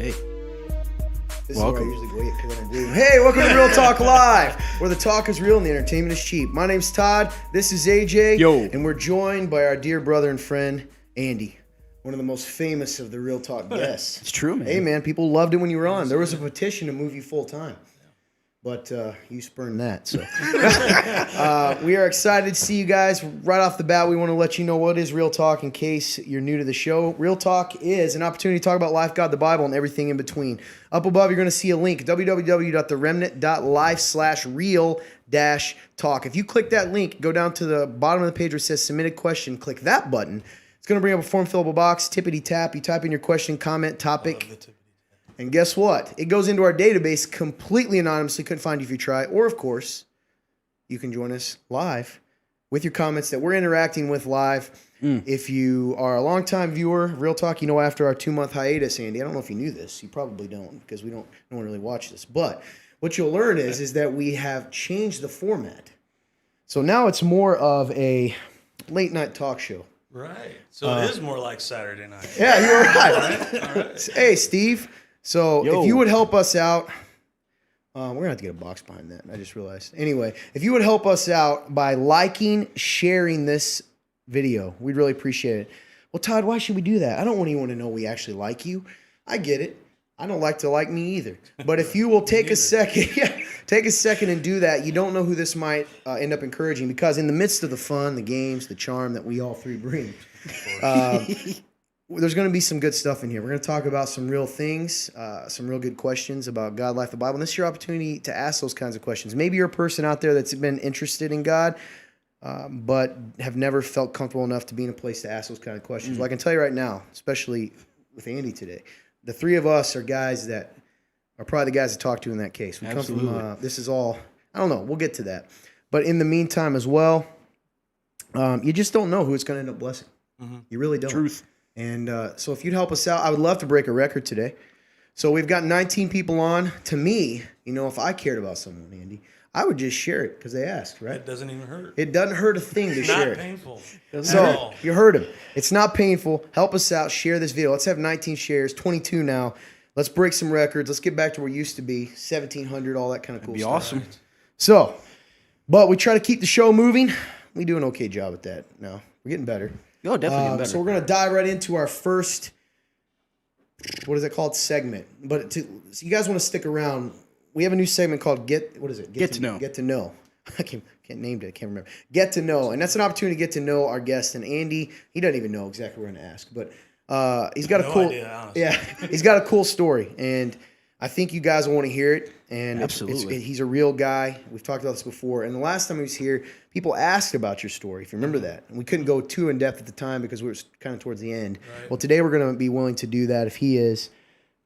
Hey. This Welcome. is where I usually wait because I don't believe him. Hey, welcome to Real Talk Live, where the talk is real and the entertainment is cheap. My name's Todd. This is AJ. Yo. And we're joined by our dear brother and friend, Andy, one of the most famous of the Real Talk guests. It's true, man. Hey, man, people loved it when you were on. There was a petition to move you full time. But you spurned that. So we are excited to see you guys. Right off the bat, we want to let you know what is Real Talk in case you're new to the show. Real Talk is an opportunity to talk about life, God, the Bible, and everything in between. Up above, you're going to see a link, www.theremnant.life/real-talk. If you click that link, go down to the bottom of the page where it says Submit a Question. Click that button. It's going to bring up a form fillable box, tippity-tap. You type in your question, comment, topic. And guess what? It goes into our database completely anonymously. Couldn't find you if you try. Or, of course, you can join us live with your comments that we're interacting with live. If you are a longtime viewer, Real Talk, you know after our 2-month hiatus, Andy, I don't know if you knew this. You probably don't because no one really watched this. But what you'll learn is that we have changed the format. So now it's more of a late night talk show. Right. So it is more like Saturday night. Yeah, you're right. All right. Hey, Steve. So Yo. if you would help us out, we're going to have to get a box behind that. I just realized. Anyway, if you would help us out by liking, sharing this video, we'd really appreciate it. Well, Todd, why should we do that? I don't want anyone to know we actually like you. I get it. I don't like to like me either. But if you will take a second, take a second and do that, you don't know who this might end up encouraging because in the midst of the fun, the games, the charm that we all three bring, there's going to be some good stuff in here. We're going to talk about some real things, some real good questions about God, life, the Bible. And this is your opportunity to ask those kinds of questions. Maybe you're a person out there that's been interested in God, but have never felt comfortable enough to be in a place to ask those kind of questions. Well, I can tell you right now, especially with Andy today, the three of us are guys that are probably the guys to talk to in that case. We Absolutely. come from, this is all, I don't know, we'll get to that. But in the meantime as well, you just don't know who it's going to end up blessing. You really don't. Truth. And so if you'd help us out, I would love to break a record today. So we've got 19 people on. To me, if I cared about someone, Andy, I would just share it because they asked, right? It doesn't even hurt. It doesn't hurt a thing to share Not it. painful. at So all. you heard him. It's not painful. Help us out. Share this video. Let's have 19 shares, 22 now. Let's break some records. Let's get back to where it used to be, 1,700, all that kind of cool Be stuff. awesome. So, but we try to keep the show moving. We do an okay job at that now. We're getting better. Oh, definitely getting better. So we're going to dive right into our first, what is it called, segment. But so you guys want to stick around. We have a new segment called Get to Know. Get to Know. I can't name it. I can't remember. Get to Know. And that's an opportunity to get to know our guest. And Andy, he doesn't even know exactly what we're going to ask. But he's got a No cool, idea, honestly. yeah, he's got a cool story. And I think you guys will want to hear it. And Absolutely. he's a real guy. We've talked about this before. And the last time he was here, people asked about your story, if you remember that. And we couldn't go too in depth at the time because we were kind of towards the end. Right. Well, today we're going to be willing to do that if he is.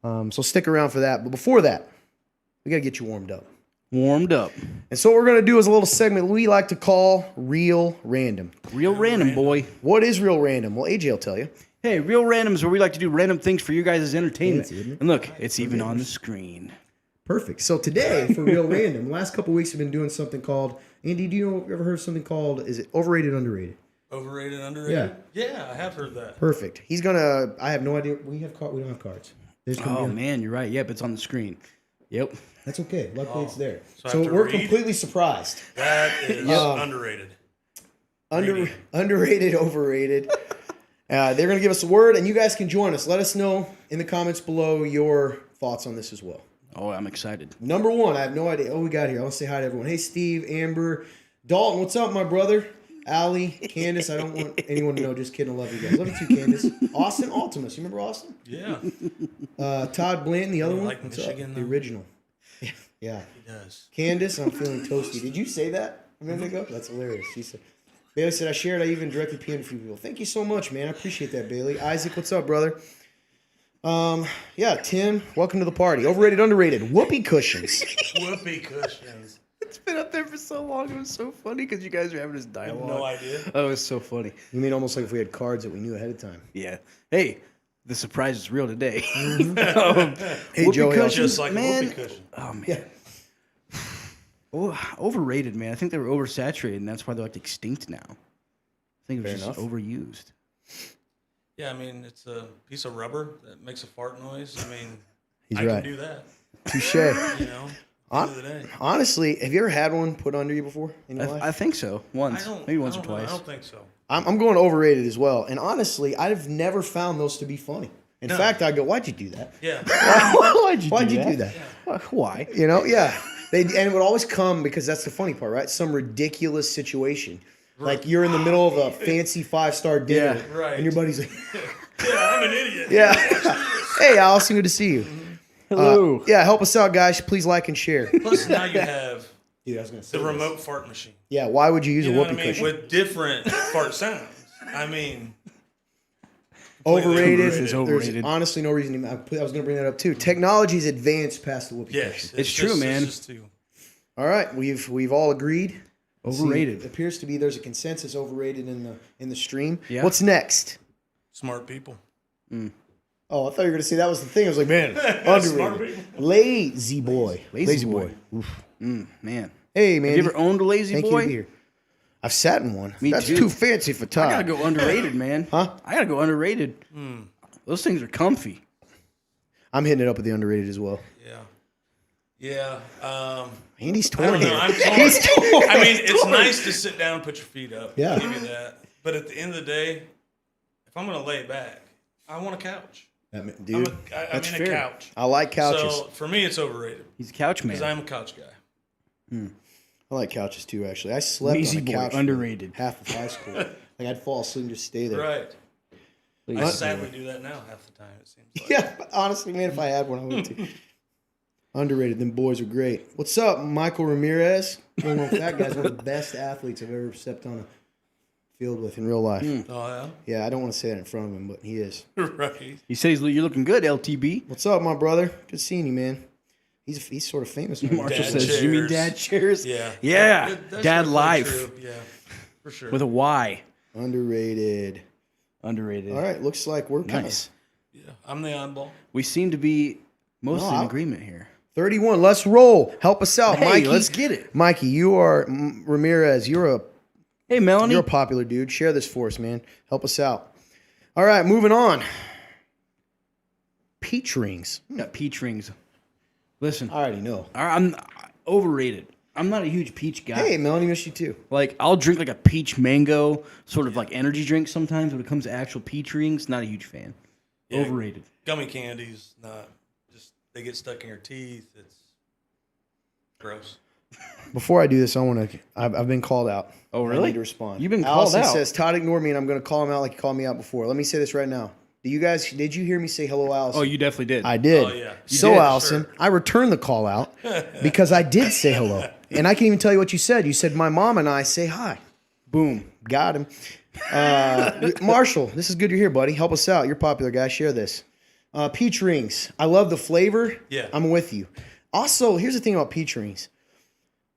So stick around for that. But before that, we got to get you warmed up. Warmed up. And so what we're going to do is a little segment we like to call Real Random. Real random, boy. What is Real Random? Well, AJ will tell you. Hey, Real Random is where we like to do random things for you guys' entertainment. Fancy, isn't it? And look, it's even on the screen. Perfect. So today, for Real Random, the last couple of weeks we've been doing something called, Andy, do you ever heard of something called, is it overrated, underrated? Overrated, underrated? Yeah, I have heard that. Perfect. He's going to, I have no idea. We don't have cards. There's gonna Oh, be a- man, you're right. Yep, it's on the screen. Yep. That's okay. Luckily it's there. so I So have to we're read? completely surprised. That is underrated. Underrated, overrated. They're going to give us a word, and you guys can join us. Let us know in the comments below your thoughts on this as well. Oh, I'm excited. Number one, I have no idea. Oh, we got here. I want to say hi to everyone. Hey, Steve, Amber, Dalton, what's up, my brother? Allie, Candace, I don't want anyone to know. Just kidding. I love you guys. Love you too, Candace. Austin Ultimus. You remember Austin? Yeah, Todd Blanton, the other one? like What's Michigan, up? The though? original. Yeah. he does. Candace, I'm feeling toasty. Did you say that a minute ago? That's hilarious. She said, Bailey said, I shared. I even directly PM'd a few people. Thank you so much, man. I appreciate that, Bailey. Isaac, what's up, brother? Yeah, Tim, welcome to the party. Overrated, underrated. Whoopee cushions. Whoopee cushions. It's been up there for so long. It was so funny because you guys were having this I have dialogue. no idea. Oh, it was so funny. You mean almost like if we had cards that we knew ahead of time. Yeah. Hey, the surprise is real today. Hey, Whoopee Joey, cushions, Just like man. a whoopee cushion. Oh, man. Yeah. Oh, overrated, man. I think they were oversaturated, and that's why they're like extinct now. I think it was Fair just enough. overused. Yeah, I mean, it's a piece of rubber that makes a fart noise. I mean, He's I right. can do that. Touche. You know, at the end of the day. Honestly, have you ever had one put under you before in your life? I think so. Once, maybe once or I twice. don't think so. I'm going overrated as well. And honestly, I've never found those to be funny. In fact, I go, why'd you do that? Yeah. Why'd you do that? Why? You know, yeah. And it would always come because that's the funny part, right? Some ridiculous situation. Like you're in the middle of a fancy 5-star dinner, Yeah, right. and your buddy's like, Yeah, I'm an idiot. yeah. Hey, Allison, good to see you. Hello. Yeah, help us out, guys. Please like and share. Plus, now you have Dude, I was gonna say the this. remote fart machine. Yeah, why would you use You a know whoopee what I mean? cushion? With different fart sounds. I mean, Overrated. It's overrated. There's honestly no reason. I was going to bring that up too. Technology's advanced past the whoopee yes, cushion. It's true, man. It's just too. All right, we've all agreed. Overrated. See, it appears to be there's a consensus overrated in the stream. Yeah. What's next? Smart people. Oh, I thought you were going to say that was the thing. I was like, man, Smart underrated. people. Lazy boy. Lazy boy. Man. Hey, man. Have you ever owned a lazy Thank you boy? to be here. I've sat in one. Me That's too. too fancy for I Todd. gotta go underrated, man. Huh? I gotta go underrated. Those things are comfy. I'm hitting it up with the underrated as well. Yeah. Andy's I torn don't know. here. I'm torn. He's torn. I mean, it's nice to sit down and put your feet up. Yeah. I'll give you that. But at the end of the day, if I'm going to lay back, I want a couch. Dude, I'm that's in a fair. couch. I like couches. So for me, it's overrated He's a couch because man. I'm a couch guy. I like couches too, actually. I slept Lazy on a boy, couch for underrated. half of high school. Like I'd fall asleep and just stay there. Right. Lazy I boy. sadly do that now half the time, it seems like. Yeah, but honestly, man, if I had one, I would too. Underrated. Them boys are great. What's up, Michael Ramirez? One of that guy's one of the best athletes I've ever stepped on a field with in real life. Oh, Yeah, I don't want to say that in front of him, but he is. yeah? Right. He says you're looking good, LTB. What's up, my brother? Good seeing you, man. He's sort of famous. Right now. Marshall Dad says, "You mean chairs. dad chairs?" Yeah. Yeah. That's Dad definitely life true. Yeah, for sure. with a Y. Underrated. Underrated. All right, looks like we're kind Nice. Yeah, I'm the oddball. We seem to be mostly in I'll- agreement here. 31. Let's roll. Help us out, Hey, Mikey. let's get it. Mikey, you are Ramirez. You're Hey, Melanie. a popular dude. Share this for us, man. Help us out. All right, moving on. Peach rings. Got peach rings. Listen, I already know. I'm overrated. I'm not a huge peach guy. Hey, Melanie, miss you too. Like, I'll drink like a peach mango sort of like energy drink sometimes. When it comes to actual peach rings, not a huge fan. Yeah. Overrated. Gummy candies, not just they get stuck in your teeth. It's gross. Before I do this, I want to. I've been called out. Oh, I really? need to respond. You've been called Allison out. says Todd ignored me, and I'm going to call him out like he called me out before. Let me say this right now. Did you hear me say hello, Allison? Oh, you definitely did. I did. Oh, yeah. You So, did, Allison, sure. I returned the call out because I did say hello. And I can even tell you what you said. You said, my mom and I say hi. Boom. Got him. Marshall, this is good you're here, buddy. Help us out. You're a popular guy. Share this. Peach rings. I love the flavor. Yeah. I'm with you. Also, here's the thing about peach rings.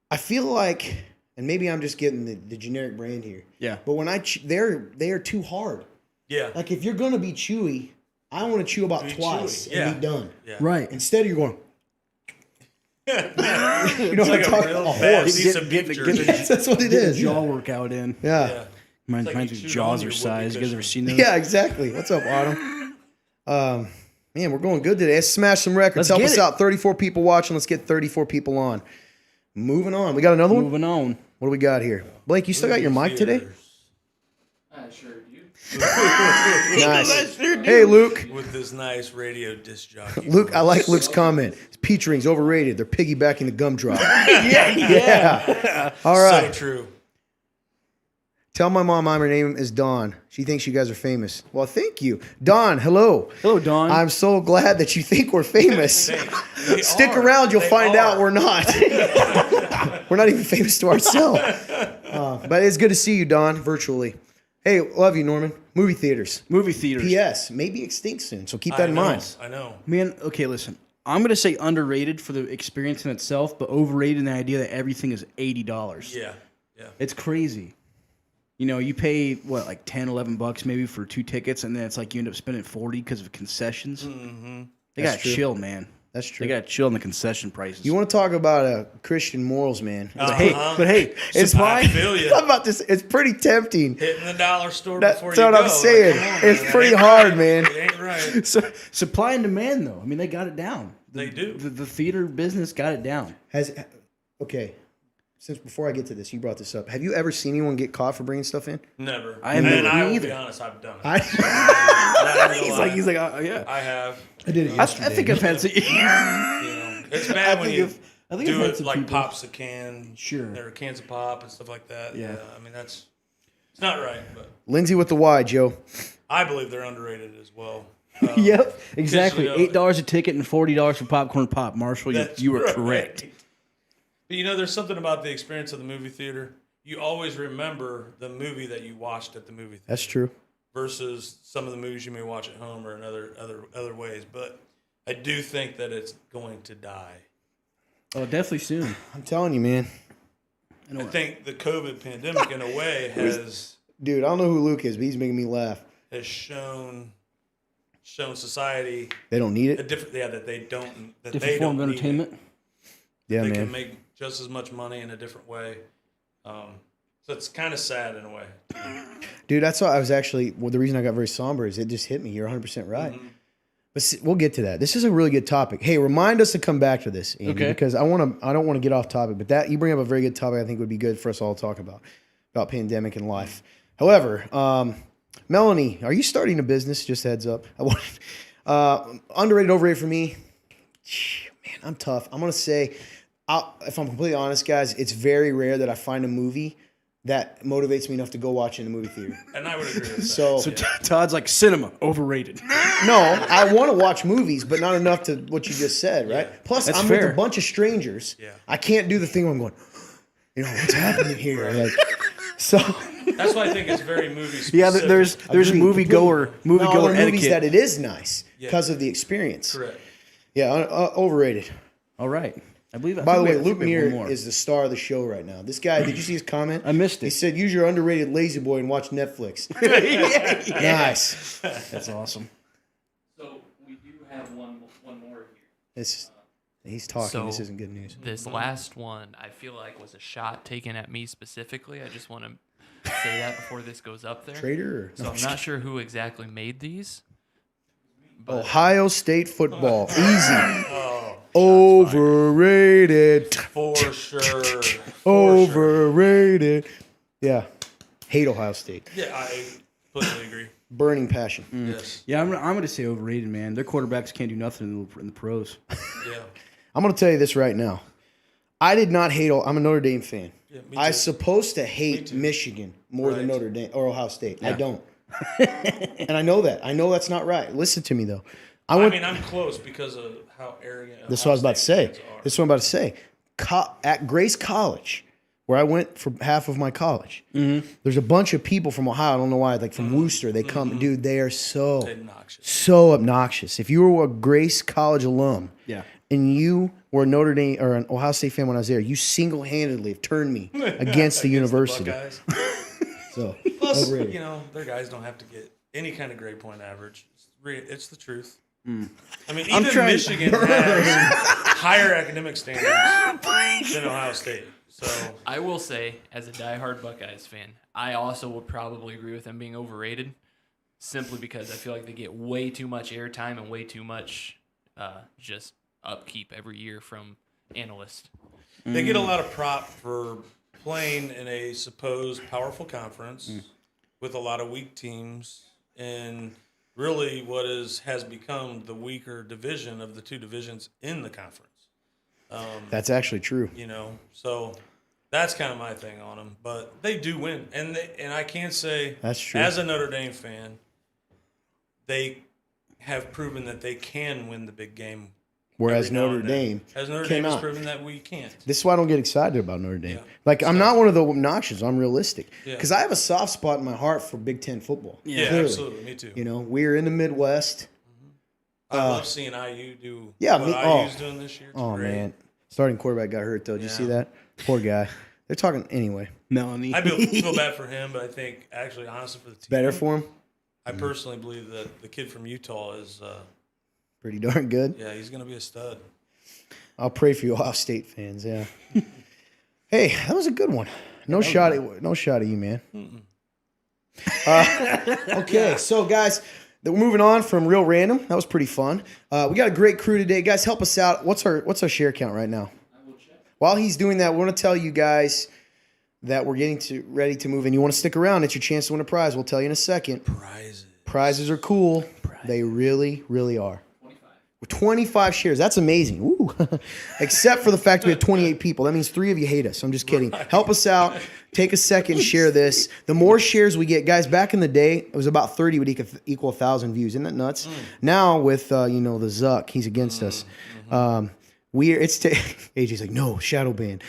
I feel like, and maybe I'm just getting the generic brand here. Yeah. But when they are too hard. Yeah. Like if you're gonna be chewy, I want to chew about Be twice chewy, and yeah. be done. Yeah. Right. Instead, you're going. You know It's what like I'm a talking real about? bad Horse. piece of beef jerky. That's what it Get a is. jaw workout in. Yeah. Yeah. Reminds like me you of chewed jaws on are your size. You guys whoopee ever seen those? Yeah, exactly. What's up, Autumn? Man, we're going good today. Let's smash some records. Let's Help get us it. out. 34 people watching. Let's get 34 people on. Moving on. We got another one? Moving on. What do we got here? Blake, you still got your mic today? I sure do. Nice. Hey, Luke. With this nice radio disc jockey. Luke, I like Luke's comment. Peach rings overrated. They're piggybacking the gumdrop. Yeah. Yeah. All right. So true. Tell my mom her name is Dawn. She thinks you guys are famous. Well, thank you. Dawn, hello. Hello, Dawn. I'm so glad that you think we're famous. They Stick are. around, you'll They find out are. we're not. We're not even famous to ourselves. But it's good to see you, Dawn, virtually. Hey, love you, Norman. Movie theaters. Movie theaters. P.S. Maybe extinct soon, so keep that in know, mind. I know. Man, okay, listen. I'm gonna say underrated for the experience in itself, but overrated in the idea that everything is $80. Yeah. Yeah. It's crazy. You know, you pay what, like $10, $11 maybe for 2 tickets, and then it's like you end up spending $40 because of concessions. Mm-hmm. They That's gotta true. chill, man. That's true. They gotta chill on the concession prices. You want to talk about Christian morals, man? but hey, It's I feel you. I'm about to say, it's pretty tempting. Hitting the dollar store That's before what you go. I'm saying. Like, come on, It's man. pretty It ain't hard, right. man. It ain't right. so, supply and demand, though. I mean, they got it down. They do. The theater business got it down. Okay. Since before I get to this, you brought this up. Have you ever seen anyone get caught for bringing stuff in? Never. I haven't and I will either. be honest, I've done it. He's like, oh, yeah. I have. I did it I yesterday. think I've had some. You know, it's bad when you I think do I've had it some like people- pops a can, Sure. or cans of pop and stuff like that. Yeah. I mean, it's not right, but Lindsay with the Y, Joe. I believe they're underrated as well. Yep, exactly. you know- $8 a ticket and $40 for popcorn pop. Marshall, you were right. correct. But you know, there's something about the experience of the movie theater. You always remember the movie that you watched at the movie theater That's true. versus some of the movies you may watch at home or in other ways. But I do think that it's going to die. Oh, definitely soon. I'm telling you, man. I think the COVID pandemic, in a way, has Dude, I don't know who Luke is, but he's making me laugh. shown society They don't need a it. different that they don't that Different they form don't of need it. entertainment. Yeah, They man. can make just as much money in a different way. So it's kind of sad in a way. Dude, that's why I was actually, well, the reason I got very somber is it just hit me. You're 100% right. But see, we'll get to that. This is a really good topic. Hey, remind us to come back to this, Andy, Okay. because I don't want to get off topic, but that you bring up a very good topic I think would be good for us all to talk about pandemic and life. However, Melanie, are you starting a business? Just a heads up. I want underrated, overrated for me. Man, I'm tough. I'm going to say, if I'm completely honest, guys, it's very rare that I find a movie that motivates me enough to go watch in a movie theater. And I would agree with that. So, Todd's like cinema overrated. no, I want to watch movies, but not enough to what you just said, right? Yeah. Plus, That's I'm fair. with a bunch of strangers. Yeah. I can't do the thing where I'm going, what's happening here? Like, so, That's why I think it's very movie specific. Yeah, there's Agreed, moviegoer no, there are movies that etiquette. it is nice because of the experience. correct. Yeah, overrated. All right, I believe. By the way, I think Luke we have one Meir more. is the star of the show right now. This guy, did you see his comment? I missed He it. said, use your underrated lazy boy and watch Netflix. Nice. That's awesome. So we do have one more here. He's talking. So- This isn't good news. This last one, I feel like was a shot taken at me specifically. I just want to say that before this goes up there. Trader? Or? So I'm not sure who exactly made these. Ohio State football. Easy. Oh, Overrated. for sure. Overrated. Yeah. Hate Ohio State. Yeah, I completely agree. Burning passion. Yes. Yeah, I'm going to say overrated, man. Their quarterbacks can't do nothing in the pros. Yeah. I'm going to tell you this right now. I did not hate. I'm a Notre Dame fan. Yeah, me I'm too. supposed to hate Michigan more than Right. Notre Dame or Ohio State. I don't. And I know that. I know that's not right. Listen to me though. I mean, I'm close because of how arrogant. This is what I was about to say. This is what I'm about to say. At Grace College, where I went for half of my college, there's a bunch of people from Ohio. I don't know why, like from Worcester. They come, dude. They are so obnoxious. If you were a Grace College alum, Yeah. and you were a Notre Dame or an Ohio State fan when I was there, you single-handedly have turned me against the university. So, Plus, overrated. you know, their guys don't have to get any kind of grade point average. It's the truth. I mean, I'm even trying- Michigan has higher academic standards than Ohio State. So I will say, as a diehard Buckeyes fan, I also would probably agree with them being overrated, simply because I feel like they get way too much airtime and way too much just upkeep every year from analysts. they get a lot of prop for playing in a supposed powerful conference with a lot of weak teams and really what has become the weaker division of the two divisions in the conference. That's actually true. You know, so that's kind of my thing on them. But they do win, and I can't say That's true. as a Notre Dame fan, they have proven that they can win the big game. Whereas every now Notre and then. Dame as Notre Dame has cannot. proven that we can't. This is why I don't get excited about Notre Dame. Yeah. Like, I'm not one of the obnoxious. I'm realistic. Yeah. Because I have a soft spot in my heart for Big Ten football. Yeah, Clearly. absolutely, me too. You know, we're in the Midwest. I love seeing IU do Yeah, what me- IU's doing this year. It's Oh, great. man. Starting quarterback got hurt, though. Did you see Yeah. that? Poor guy. They're talking anyway. Melanie. I feel bad for him, but I think actually, honestly, for the team, Better for him. I personally believe that the kid from Utah is, Pretty darn good. yeah, he's going to be a stud. I'll pray for you, Ohio State fans. Yeah. Hey, that was a good one. No shot at you, man. Okay, so guys, We're moving on from real random. That was pretty fun. We got a great crew today, guys. Help us out. What's our share count right now? While he's doing that, we want to tell you guys that we're getting ready to move in. You want to stick around? It's your chance to win a prize. We'll tell you in a second. Prizes are cool. They really, really are. 25 shares. That's amazing. Ooh. Except for the fact we have 28 people. That means 3 of you hate us. I'm just kidding. Right. Help us out. Take a second, share this. The more shares we get, guys, back in the day, it was about 30 would equal 1,000 views. Isn't that nuts? Now with, the Zuck, he's against us. AJ's like, no, shadow ban.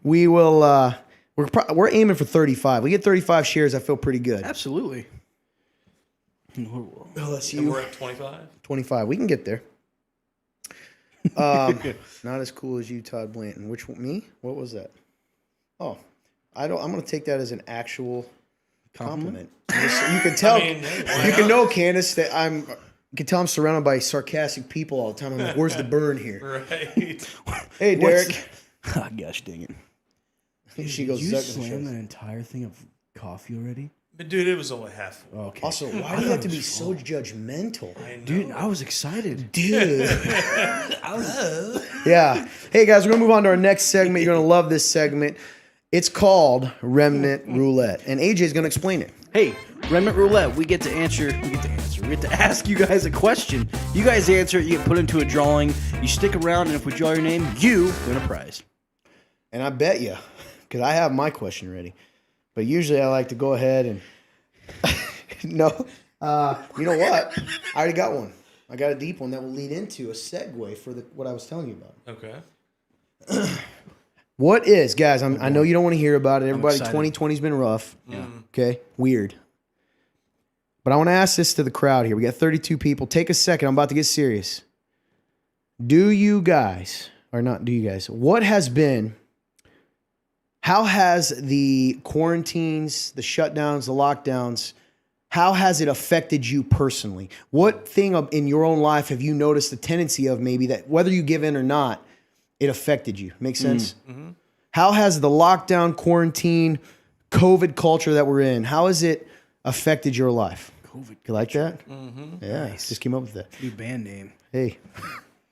We will, we're aiming for 35. We get 35 shares, I feel pretty good. Absolutely. LSU. And we're at 25? 25. We can get there. Not as cool as you, Todd Blanton. Which one? Me? What was that? Oh, I'm going to take that as an actual compliment. You can tell. You can know, Candace, that you can tell I'm surrounded by sarcastic people all the time. I'm like, where's the burn here? Right. Hey, Derek. Oh, gosh, dang it. She goes, Did you Zuck in the slam show. that entire thing of coffee already? But, dude, it was only half. Okay. Also, why do you have to be so judgmental? I know. Dude, I was excited. Dude. Yeah. Hey, guys, we're going to move on to our next segment. You're going to love this segment. It's called Remnant Roulette. And AJ's going to explain it. Hey, Remnant Roulette, we get to ask you guys a question. You guys answer it, you get put into a drawing, you stick around, and if we draw your name, you win a prize. And I bet you, because I have my question ready. But usually I like to go ahead and no. You know what? I already got one. I got a deep one that will lead into a segue for what I was telling you about. Okay. What is, guys, I know you don't want to hear about it. Everybody, excited. 2020's been rough. Yeah. Okay? Weird. But I want to ask this to the crowd here. We got 32 people. Take a second. I'm about to get serious. How has the quarantines, the shutdowns, the lockdowns, how has it affected you personally? What thing in your own life have you noticed the tendency of maybe that whether you give in or not, it affected you? Make sense? Mm-hmm. How has the lockdown, quarantine, COVID culture that we're in, how has it affected your life? COVID. You like that? Mm-hmm. Yeah, Nice. just came up with that. New band name. Hey,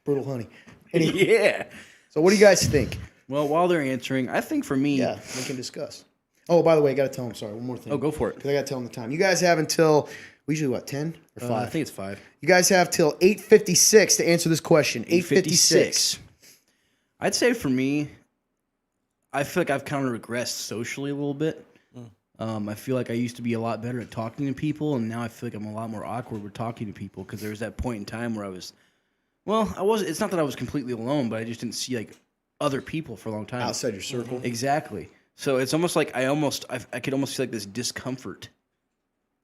Brutal Honey. Yeah. So what do you guys think? Well, while they're answering, I think for me... Yeah, we can discuss. Oh, by the way, I got to tell them, sorry, one more thing. Oh, go for it. Because I got to tell them the time. You guys have until, we usually what, 10 or 5? I think it's 5. You guys have till 8:56 to answer this question. 8:56. I'd say for me, I feel like I've kind of regressed socially a little bit. I feel like I used to be a lot better at talking to people, and now I feel like I'm a lot more awkward with talking to people because there was that point in time where it's not that I was completely alone, but I just didn't see like other people for a long time. Outside your circle. Exactly. So it's almost like I could almost feel like this discomfort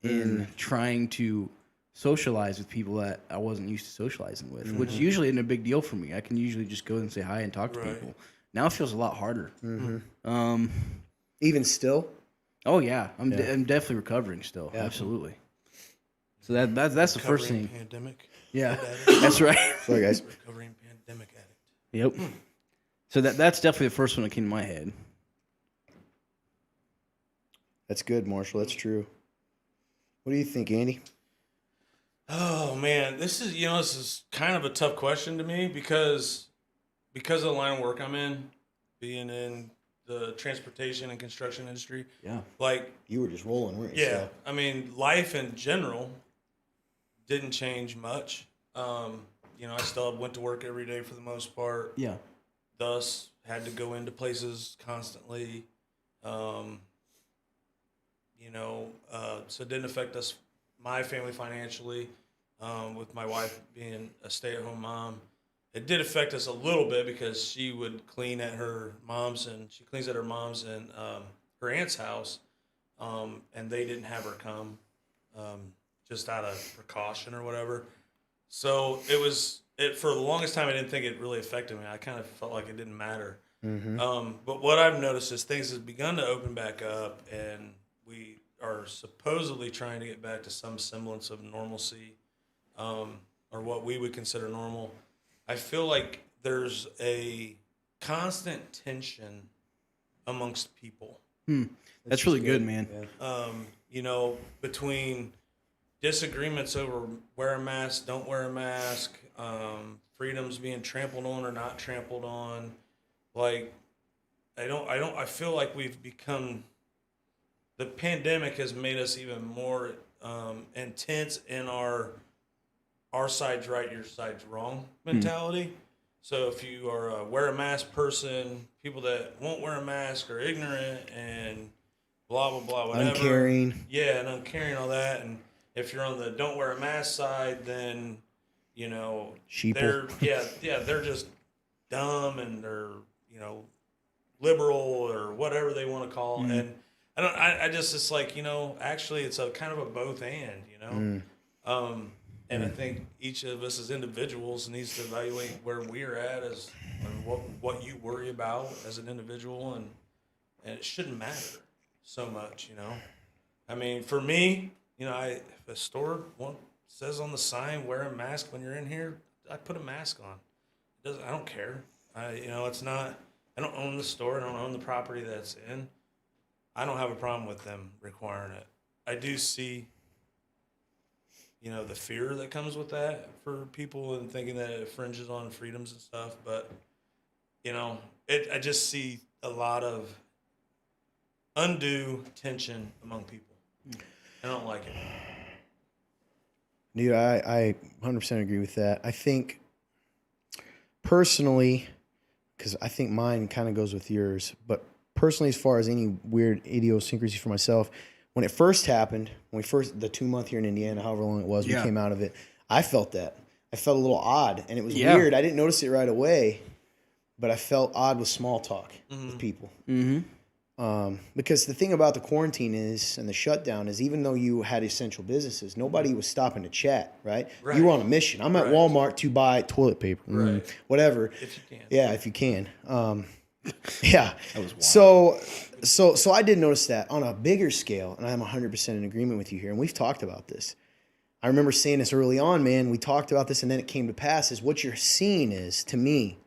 in trying to socialize with people that I wasn't used to socializing with, which usually isn't a big deal for me. I can usually just go and say hi and talk to people. Now it feels a lot harder. Even still? Oh yeah, I'm definitely recovering still. Yeah. Absolutely. So that's the first thing. Pandemic. Yeah, that's right. Sorry, guys. Recovering pandemic addict. Yep. So that's definitely the first one that came to my head. That's good, Marshall. That's true. What do you think, Andy? Oh man, this is kind of a tough question to me because of the line of work I'm in, being in the transportation and construction industry. Yeah. Like You were just rolling, weren't you? yeah, So- I mean, life in general didn't change much. I still went to work every day for the most part. Yeah. Thus, had to go into places constantly. So it didn't affect my family financially, with my wife being a stay-at-home mom. It did affect us a little bit because she would clean at her mom's, and she cleans at her mom's and her aunt's house, and they didn't have her come, just out of precaution or whatever. So for the longest time, I didn't think it really affected me. I kind of felt like it didn't matter. But what I've noticed is things have begun to open back up, and we are supposedly trying to get back to some semblance of normalcy, or what we would consider normal. I feel like there's a constant tension amongst people. That's really good, man. Between disagreements over wear a mask, don't wear a mask, freedoms being trampled on or not trampled on. Like, I feel like we've become, the pandemic has made us even more intense in our side's right, your side's wrong mentality. So if you are a wear a mask person, people that won't wear a mask are ignorant and blah, blah, blah, whatever. Uncaring. Yeah, and uncaring, all that. And if you're on the don't wear a mask side, then, you know, Sheeple. they're just dumb and they're, you know, liberal or whatever they want to call it. And I just, it's like, you know, actually it's a kind of a both and, you know. And I think each of us as individuals needs to evaluate where we're at as and what you worry about as an individual, and it shouldn't matter so much, you know. I mean, for me, you know, if a store says on the sign wear a mask when you're in here, I put a mask on. I don't care. You know, it's not. I don't own the store. I don't own the property that's in. I don't have a problem with them requiring it. I do see, you know, the fear that comes with that for people and thinking that it infringes on freedoms and stuff. But, you know, I just see a lot of undue tension among people. I don't like it. Dude, I 100% agree with that. I think personally, because I think mine kind of goes with yours, but personally, as far as any weird idiosyncrasy for myself, when it first happened, the 2 month here in Indiana, however long it was, we came out of it, I felt that. I felt a little odd, and it was weird. I didn't notice it right away, but I felt odd with small talk with people. Because the thing about the quarantine is, and the shutdown is, even though you had essential businesses, nobody was stopping to chat, right? You were on a mission. I'm at Walmart to buy toilet paper, whatever. If you can. Yeah, if you can. Yeah. That was wild. So I did notice that on a bigger scale, and I'm 100% in agreement with you here, and we've talked about this. I remember saying this early on, man. We talked about this, and then it came to pass, is what you're seeing is, to me,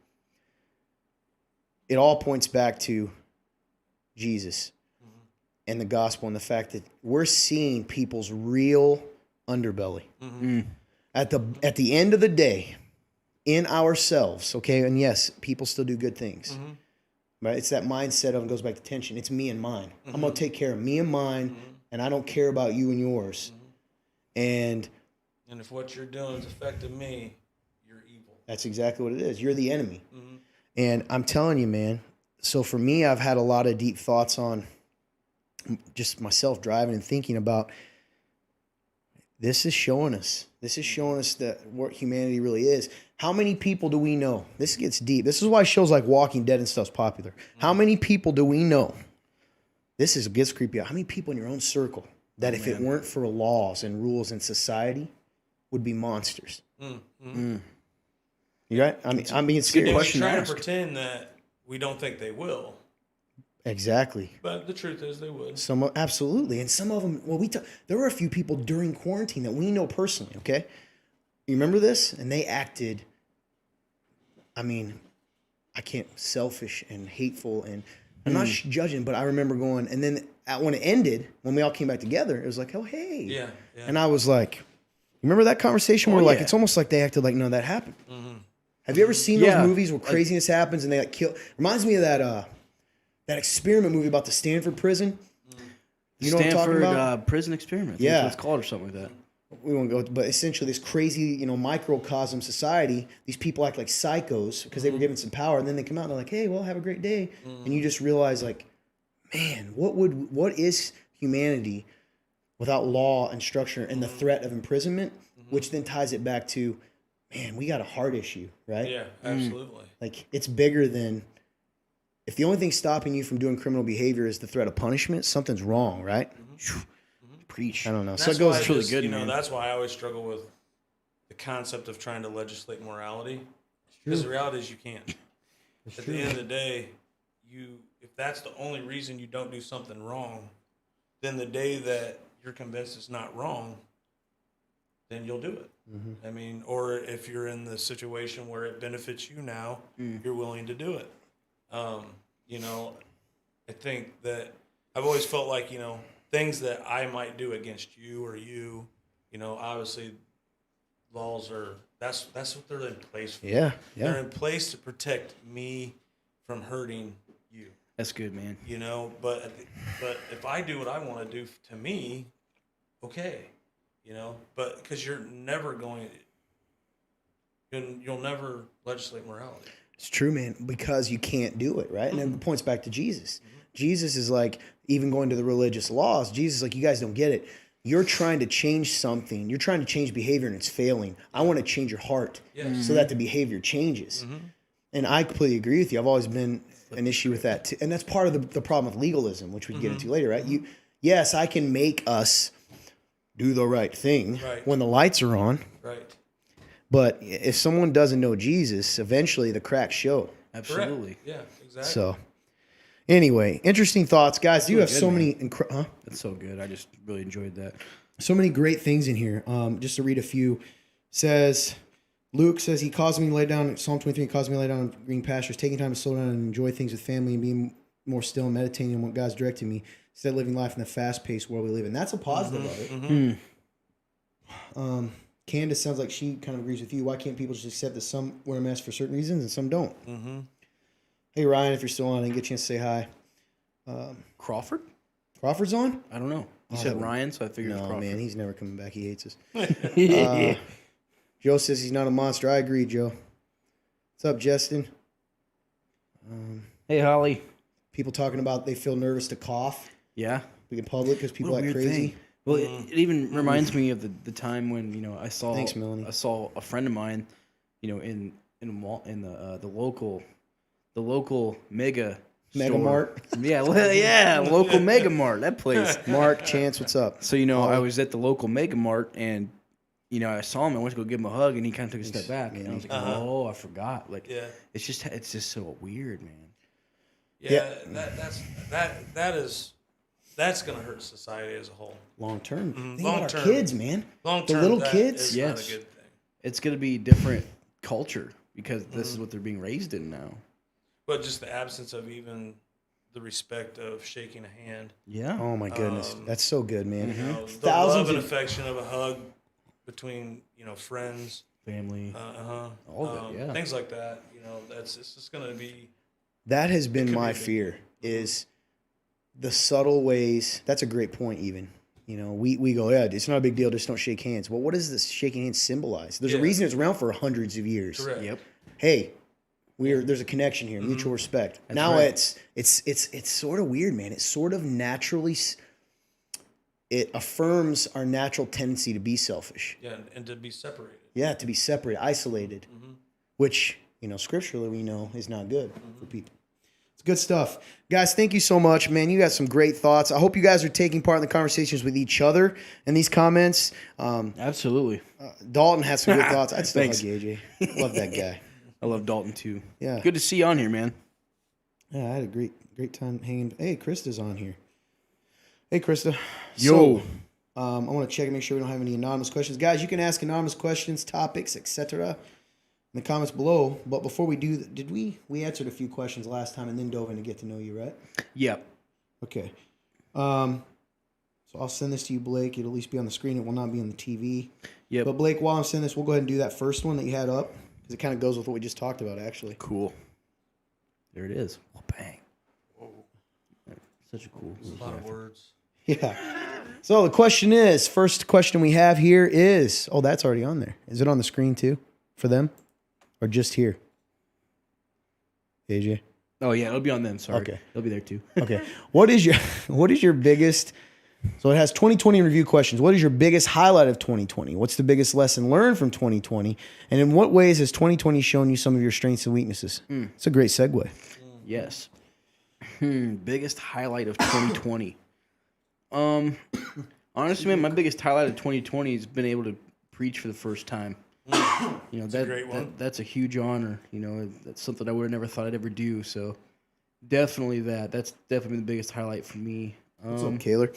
it all points back to Jesus and the gospel, and the fact that we're seeing people's real underbelly. At the end of the day, in ourselves, okay? And yes, people still do good things. But it's that mindset of, it goes back to tension. It's me and mine. I'm going to take care of me and mine, and I don't care about you and yours. And if what you're doing is affecting me, you're evil. That's exactly what it is. You're the enemy. And I'm telling you, man, so for me, I've had a lot of deep thoughts on just myself driving and thinking about, this is showing us. This is showing us that what humanity really is. How many people do we know? This gets deep. This is why shows like Walking Dead and stuff's popular. How many people do we know? This gets creepy. How many people in your own circle that if it weren't for laws and rules in society would be monsters? You right? I'm being serious. We're trying to pretend that we don't think they will. Exactly. But the truth is they would. Absolutely. And some of them, there were a few people during quarantine that we know personally, okay? You remember this? And they acted, selfish and hateful, and I'm not judging, but I remember going, and then when it ended, when we all came back together, it was like, oh, hey. Yeah. And I was like, you remember that conversation where it's almost like they acted like none of that happened. Have you ever seen those movies where craziness happens and they kill? Reminds me of that experiment movie about the Stanford prison. You know what I'm talking about? Prison Experiment. That's what it's called, or something like that. We won't go, but essentially this crazy, microcosm society, these people act like psychos because they were given some power, and then they come out and they're like, hey, well, have a great day. And you just realize, like, man, what is humanity without law and structure and the threat of imprisonment, which then ties it back to, man, we got a heart issue, right? Yeah, absolutely. Like, it's bigger than, if the only thing stopping you from doing criminal behavior is the threat of punishment, something's wrong, right? Preach. I don't know. So it goes really good, man. That's why I always struggle with the concept of trying to legislate morality. Because the reality is you can't. At the end of the day, if that's the only reason you don't do something wrong, then the day that you're convinced it's not wrong, then you'll do it. I mean, or if you're in the situation where it benefits you now, you're willing to do it. I think that I've always felt like, things that I might do against you or you obviously laws are that's what they're in place for. Yeah, They're yeah. in place to protect me from hurting you. That's good, man. But if I do what I want to do to me, okay, but because you'll never legislate morality. It's true, man, because you can't do it, right? And then it points back to Jesus. Jesus is like, even going to the religious laws, Jesus is like, you guys don't get it. You're trying to change something. You're trying to change behavior and it's failing. I want to change your heart so that the behavior changes. And I completely agree with you. I've always been an issue with that too. And that's part of the problem with legalism, which we can get into later, right? Yes, I can make us do the right thing when the lights are on. Right. But if someone doesn't know Jesus, eventually the cracks show. Absolutely. Correct. Yeah, exactly. So, anyway, interesting thoughts, guys. You have good, so man. many, That's so good. I just really enjoyed that. so many great things in here. Just to read a few, says Luke says he caused me to lay down. Psalm 23 caused me to lay down in green pastures, taking time to slow down and enjoy things with family and being more still and meditating on what God's directing me instead of living life in the fast-paced world we live in. That's a positive of it. Candace sounds like she kind of agrees with you. Why can't people just accept that some wear a mask for certain reasons and some don't? Hey, Ryan, if you're still on, I didn't get a chance to say hi. Crawford? Crawford's on? I don't know. You said Ryan, so I figured it was No, Crawford. man, he's never coming back. He hates us. Joe says he's not a monster. I agree, Joe. What's up, Justin? Hey, Holly. People talking about they feel nervous to cough Yeah. in public because people What a act weird crazy. thing. Well, it even reminds me of the time when I saw Thanks, Melanie. I saw a friend of mine, in a mall, in the local mega Mega store. Mart. Yeah, local Mega Mart. That place. Mark, Chance, what's up? So I was at the local Mega Mart and I saw him. I went to go give him a hug, and he kind of took a step back. And I was like, "Oh, I forgot." Like, Yeah. it's just so weird, man. Yeah, that's going to hurt society as a whole. Long term. Think Long about term. our kids, man. Long The term, little that kids? is Yes. not a good thing. It's gonna be different culture because this is what they're being raised in now. But just the absence of even the respect of shaking a hand. Yeah. Oh my goodness, that's so good, man. The Thousands love and of affection of a hug between friends, Family. All of it, yeah. things like that. It's just gonna be. that has been could my be a big fear is the subtle ways. That's a great point. Even we go, yeah, it's not a big deal. Just don't shake hands. Well, what does this shaking hands symbolize? There's a Yeah. reason it's around for hundreds of years. Correct. Yep. Hey, there's a connection here, mutual respect. Now right. it's sort of weird, man. It sort of naturally it affirms our natural tendency to be selfish. Yeah, and to be separated. Yeah, to be separate, isolated, which scripturally we know is not good for people. It's good stuff, guys. Thank you so much, man. You got some great thoughts. I hope you guys are taking part in the conversations with each other and these comments. Absolutely. Dalton has some good thoughts. I'd still Thanks. hug you, AJ. Love that guy. I love Dalton too. Yeah. Good to see you on here, man. Yeah, I had a great time hanging. Hey, Krista's on here. Hey, Krista. Yo. So, I want to check and make sure we don't have any anonymous questions. Guys, you can ask anonymous questions, topics, etc. in the comments below. But before we do, we answered a few questions last time and then dove in to get to know you, right? Yep. Okay. So I'll send this to you, Blake. It'll at least be on the screen. It will not be on the TV. Yep. But Blake, while I'm sending this, we'll go ahead and do that first one that you had up because it kind of goes with what we just talked about, actually. Cool. There it is. Oh, bang. Such a cool. A lot of words. Yeah. So the question is, first question we have here is, that's already on there. Is it on the screen too for them or just here? AJ? Oh yeah, it'll be on them. Sorry. Okay. It'll be there too. Okay. What is your biggest, so it has 2020 in review questions. What is your biggest highlight of 2020? What's the biggest lesson learned from 2020? And in what ways has 2020 shown you some of your strengths and weaknesses? It's a great segue. Yes. Biggest highlight of 2020. Honestly, man, my biggest highlight of 2020 has been able to preach for the first time. That's a great one. That's a huge honor. That's something I would have never thought I'd ever do. So definitely that's definitely the biggest highlight for me. What's up, Kaler?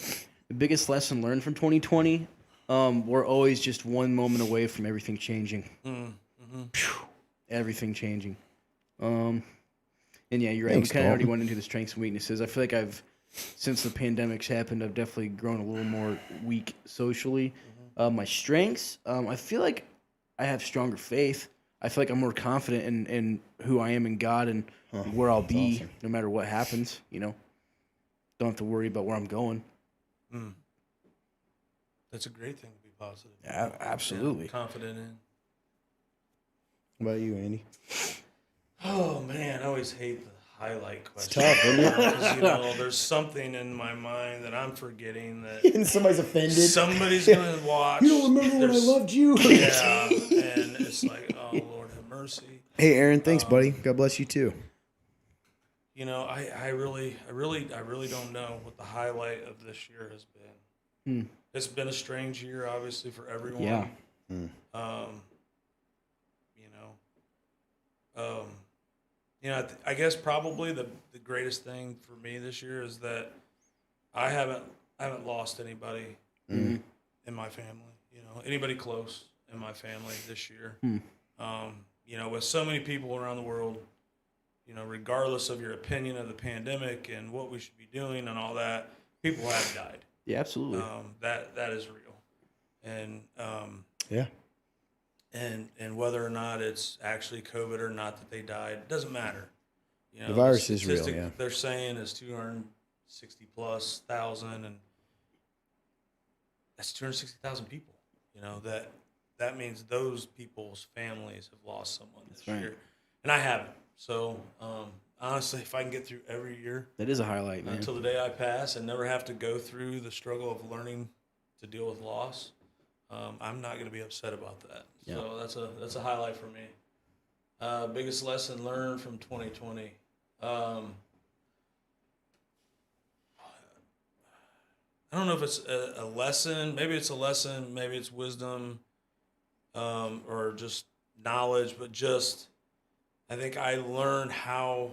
The biggest lesson learned from 2020, we're always just one moment away from everything changing. Everything changing. And yeah, you're right. Thanks, We kind of already Dalton. went into the strengths and weaknesses. I feel like since the pandemic's happened, I've definitely grown a little more weak socially. My strengths, I feel like I have stronger faith. I feel like I'm more confident in who I am in God and where I'll be awesome. no matter what happens. Don't have to worry about where I'm going. That's a great thing to be positive. Absolutely. Confident in. What about you, Andy? Oh man, I always hate the highlight question. tough, isn't it? Because there's something in my mind that I'm forgetting that And somebody's offended. somebody's gonna watch. You don't remember when I There's- loved you? Yeah, and it's like, oh Lord have mercy. Hey, Aaron, thanks, buddy. God bless you too. I really don't know what the highlight of this year has been. It's been a strange year, obviously, for everyone. Yeah. I guess probably the greatest thing for me this year is that I haven't lost anybody in my family. Anybody close in my family this year. With so many people around the world, regardless of your opinion of the pandemic and what we should be doing and all that, people have died. Yeah, absolutely. That is real, and Yeah. and whether or not it's actually COVID or not that they died, it doesn't matter. The virus is real, statistic yeah. They're saying is 260,000+, and that's 260,000 people. That means those people's families have lost someone this right. year, and I haven't. So honestly, if I can get through every year That is a highlight, man. until the day I pass and never have to go through the struggle of learning to deal with loss, I'm not going to be upset about that. Yeah. So that's a highlight for me. Biggest lesson learned from 2020. I don't know if it's a lesson. Maybe it's a lesson. Maybe it's wisdom, or just knowledge. But I think I learned how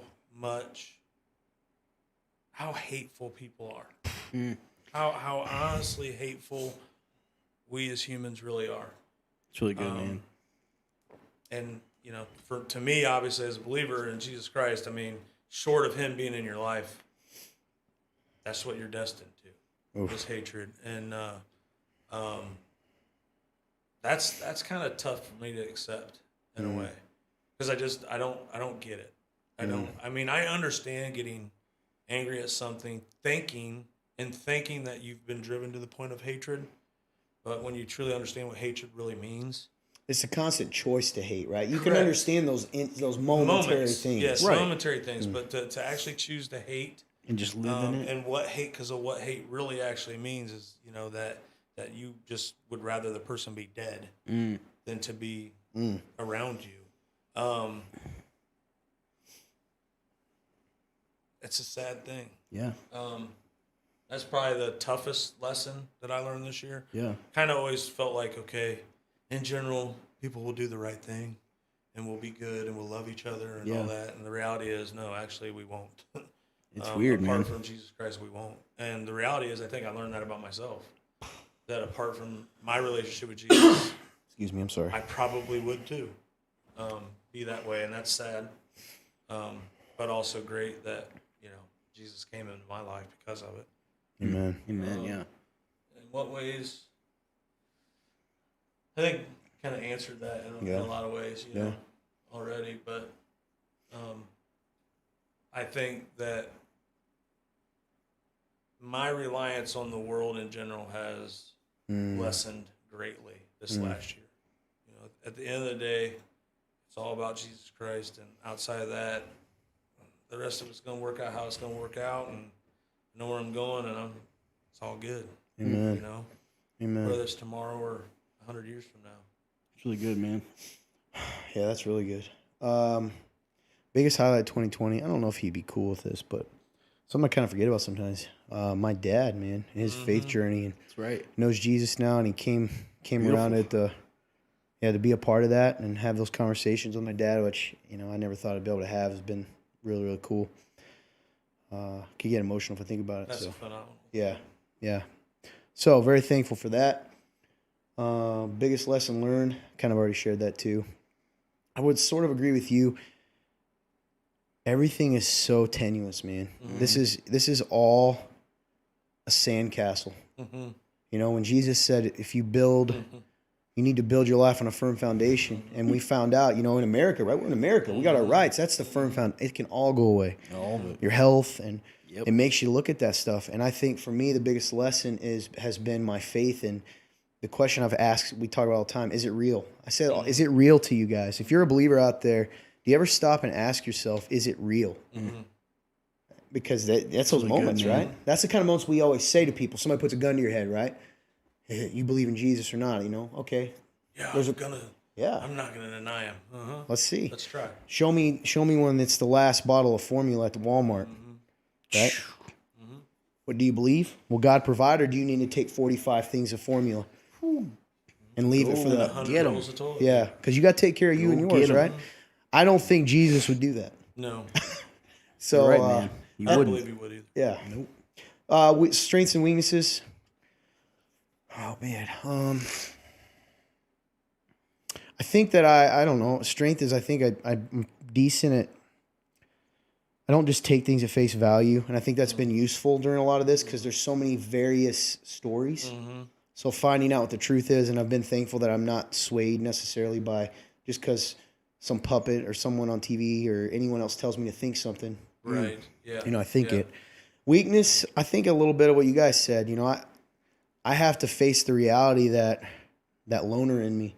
hateful people are. How honestly hateful we as humans really are. It's really good, man. And to me, obviously, as a believer in Jesus Christ, short of Him being in your life, that's what you're destined to. Oof. Is hatred, and that's kind of tough for me to accept in a way, because I don't get it. I understand getting angry at something, thinking that you've been driven to the point of hatred, but when you truly understand what hatred really means. It's a constant choice to hate, right? You can Correct. understand those momentary Moments, things. yes, Right. momentary things, but to actually choose to hate, And just live in it. and what hate, because of what hate really actually means is, that you just would rather the person be dead than to be around you. It's a sad thing. Yeah. That's probably the toughest lesson that I learned this year. Yeah. Kind of always felt like, okay, in general, people will do the right thing, and we'll be good, and we'll love each other, and all that. And the reality is, no, actually, we won't. It's weird, apart man. from Jesus Christ, we won't. And the reality is, I think I learned that about myself. That apart from my relationship with Jesus, Excuse me, I'm sorry. I probably would too. Be that way, and that's sad. But also great that Jesus came into my life because of it. Amen. Amen. Yeah. In what ways? I think kind of answered that in a lot of ways, already. But I think that my reliance on the world in general has lessened greatly this last year. At the end of the day, it's all about Jesus Christ, and outside of that, the rest of it's going to work out how it's going to work out, and I know where I'm going, and it's all good. Amen. Amen. Whether it's tomorrow or 100 years from now. It's really good, man. Yeah, that's really good. Biggest highlight 2020. I don't know if he'd be cool with this, but something I kind of forget about sometimes. My dad, man, his faith journey, and That's right. knows Jesus now, and he came around at to be a part of that and have those conversations with my dad, which I never thought I'd be able to have. Has been really, really cool. Could get emotional if I think about it. That's So phenomenal. yeah. So very thankful for that. Biggest lesson learned. Kind of already shared that too. I would sort of agree with you. Everything is so tenuous, man. This is all a sandcastle. You know, when Jesus said, if you build, you need to build your life on a firm foundation. And we found out, you know, in America, right? We're in America. We got our rights. That's the firm foundation. It can all go away. All of it. Your health, and Yep. it makes you look at that stuff. And I think for me, the biggest lesson has been my faith. And the question I've asked, we talk about all the time, is it real? I said, is it real to you guys? If you're a believer out there, do you ever stop and ask yourself, is it real? Because that's those really moments, good, man. right? That's the kind of moments we always say to people. Somebody puts a gun to your head, right? Hey, you believe in Jesus or not? You know, okay. Yeah, There's I'm not gonna deny him. Let's see. Let's try. Show me one that's the last bottle of formula at the Walmart. Right? What do you believe? Will God provide, or do you need to take 45 things of formula and leave it for the 100 Get 'em. rolls of toilet. yeah? Because you got to take care of you and Go yours, get 'em. right? I don't think Jesus would do that. No, So You're right, man. You I don't wouldn't. believe he would either. yeah. Strengths and weaknesses. Oh man. I think that I don't know. Strength is I think I'm decent at. I don't just take things at face value, and I think that's been useful during a lot of this because there's so many various stories. So finding out what the truth is, and I've been thankful that I'm not swayed necessarily by just because some puppet or someone on TV or anyone else tells me to think something. Right. Yeah. You know, I think Yeah. it. Weakness, I think a little bit of what you guys said. You know, I have to face the reality that loner in me.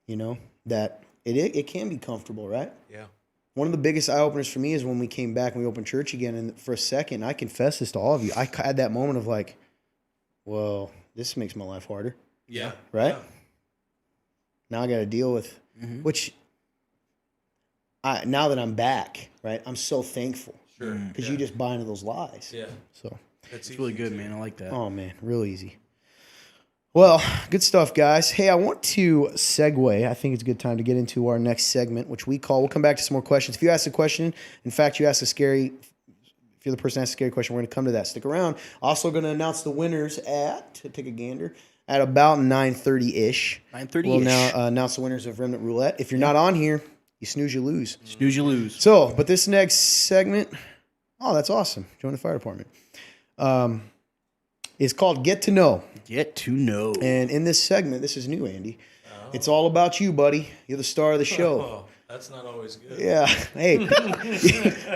You know, that it can be comfortable, right? Yeah. One of the biggest eye openers for me is when we came back and we opened church again. And for a second, I confess this to all of you. I had that moment of like, well, this makes my life harder, Yeah. right? Yeah. Now I got to deal with, which now that I'm back, right? I'm so thankful Sure. because yeah. you just buy into those lies. Yeah. So, It's It's really good, man. I like that. oh man, real easy. Well, good stuff, guys. Hey, I want to segue. I think it's a good time to get into our next segment, which we call. We'll come back to some more questions. If you ask a question, in fact, you ask a scary. If you're the person asking a scary question, we're going to come to that. Stick around. Also, going to announce the winners take a gander at about 9:30 ish. 9:30 We'll ish. now announce the winners of Remnant Roulette. If you're not on here, you snooze, you lose. Snooze, you lose. So, but this next segment, oh, that's awesome. Join the fire department. It's called Get to Know. Get to know. And in this segment, this is new, Andy. It's all about you, buddy. You're the star of the show. Oh, that's not always good. Yeah. Hey,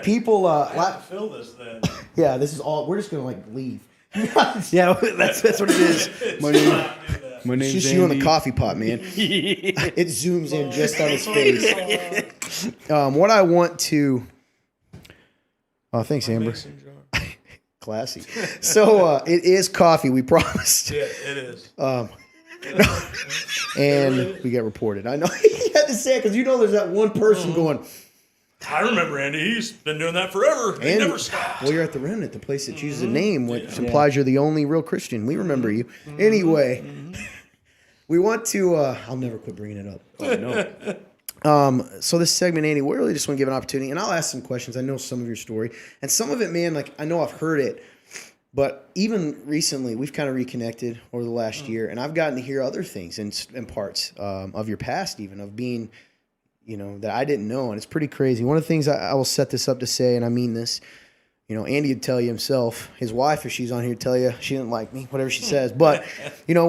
people. I have to fill this then. Yeah, this is all. We're just gonna like leave. Yeah, that's what it is. My It's name's just you on the Andy. coffee pot, man. It zooms in just on his face. What I want to. Oh, thanks, Amber. Mason jar. Classy. So it is coffee. We promised. Yeah, it is. And we get reported. I know you had to say it because you know there's that one person going. I remember Andy. He's been doing that forever. He Andy, never stopped. well, you're at the Remnant, the place that chooses a name, which implies you're the only real Christian. We remember you. Anyway, we want to. I'll never quit bringing it up. Oh, no. So this segment, Andy, we really just want to give an opportunity, and I'll ask some questions. I know some of your story, and some of it, man, like I know I've heard it, but even recently, we've kind of reconnected over the last year, and I've gotten to hear other things and parts of your past, even of being, you know, that I didn't know, and it's pretty crazy. One of the things I will set this up to say, and I mean this, you know, Andy would tell you himself, his wife, if she's on here, tell you she didn't like me, whatever she says, but you know,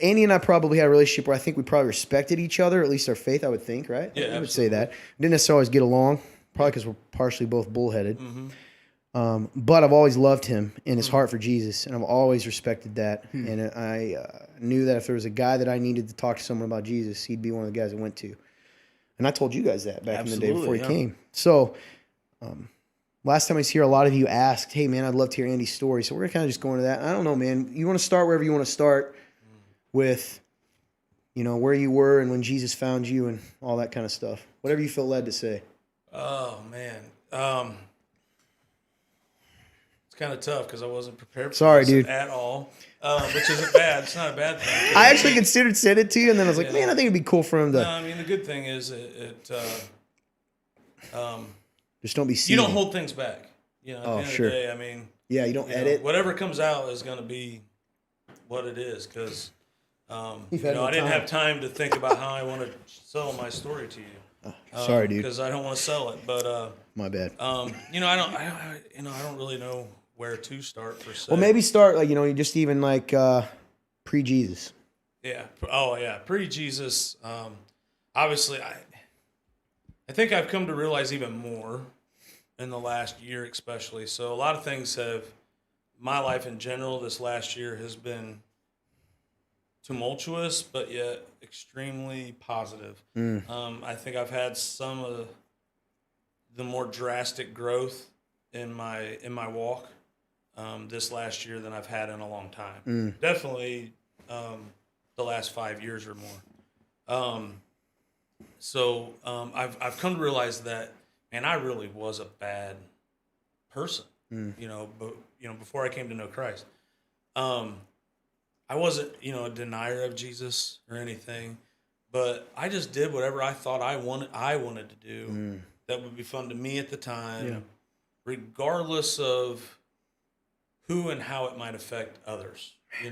Andy and I probably had a relationship where I think we probably respected each other, at least our faith, I would think, right? Yeah, I would say that. Didn't necessarily always get along, probably because we're partially both bullheaded. But I've always loved him and his heart for Jesus, and I've always respected that. And I knew that if there was a guy that I needed to talk to someone about Jesus, he'd be one of the guys I went to. And I told you guys that back in the day before he Absolutely, yeah. came. So last time I was here, a lot of you asked, hey, man, I'd love to hear Andy's story. So we're kind of just going to that. I don't know, man. You want to start wherever you want to start with, you know, where you were and when Jesus found you and all that kind of stuff. Whatever you feel led to say. Oh man, it's kind of tough because I wasn't prepared. For Sorry, this dude. at all. Which isn't bad. It's not a bad thing. I actually considered sending it to you, and then I was like, man, I think it'd be cool for him to No, I mean the good thing is just don't be you seen. don't hold things back. You know, at Oh, the end sure. of the day, I mean, Yeah, you don't you know, edit. whatever comes out is going to be what it is because You've had no I didn't time. have time to think about how I want to sell my story to you. Sorry, dude. Because I don't want to sell it, but My bad. I don't really know where to start per se. Well, maybe start like you just even like pre-Jesus. Yeah. Oh, yeah. Pre-Jesus. Obviously, I think I've come to realize even more in the last year, especially. So a lot of things my life in general, this last year has been tumultuous, but yet extremely positive. I think I've had some of the more drastic growth in my walk this last year than I've had in a long time. Definitely the last 5 years or more. So I've come to realize that, man, I really was a bad person. But before I came to know Christ, I wasn't a denier of Jesus or anything, but I just did whatever I thought I wanted to do that would be fun to me at the time, regardless of who and how it might affect others. I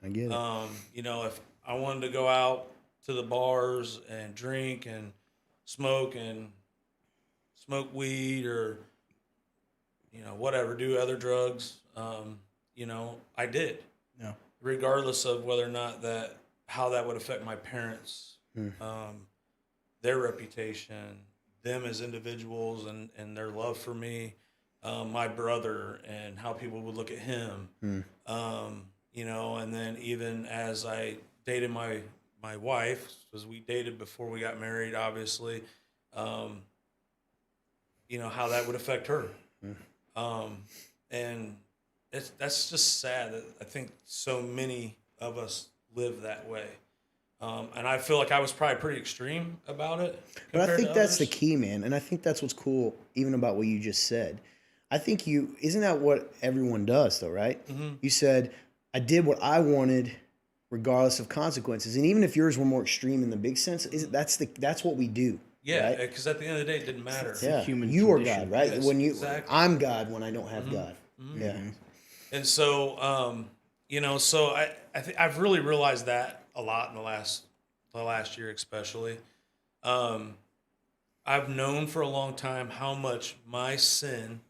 get it. If I wanted to go out to the bars and drink and smoke weed or whatever, do other drugs, I did. Yeah. Regardless of whether or not how that would affect my parents, their reputation, them as individuals and their love for me, my brother and how people would look at him, and then even as I dated my wife, because we dated before we got married, obviously, how that would affect her. And that's just sad that I think so many of us live that way. And I feel like I was probably pretty extreme about it. But I think to that's the others. key, man. And I think that's what's cool, even about what you just said. I think isn't that what everyone does, though, right? Mm-hmm. You said, I did what I wanted, regardless of consequences. And even if yours were more extreme in the big sense, that's what we do. Yeah, right? because at the end of the day, it didn't matter. Yeah, human you are condition. God, right? Yes, when exactly. I'm God when I don't have God. Yeah, And so, so I think I've really realized that a lot in the last year, especially. I've known for a long time how much my sin,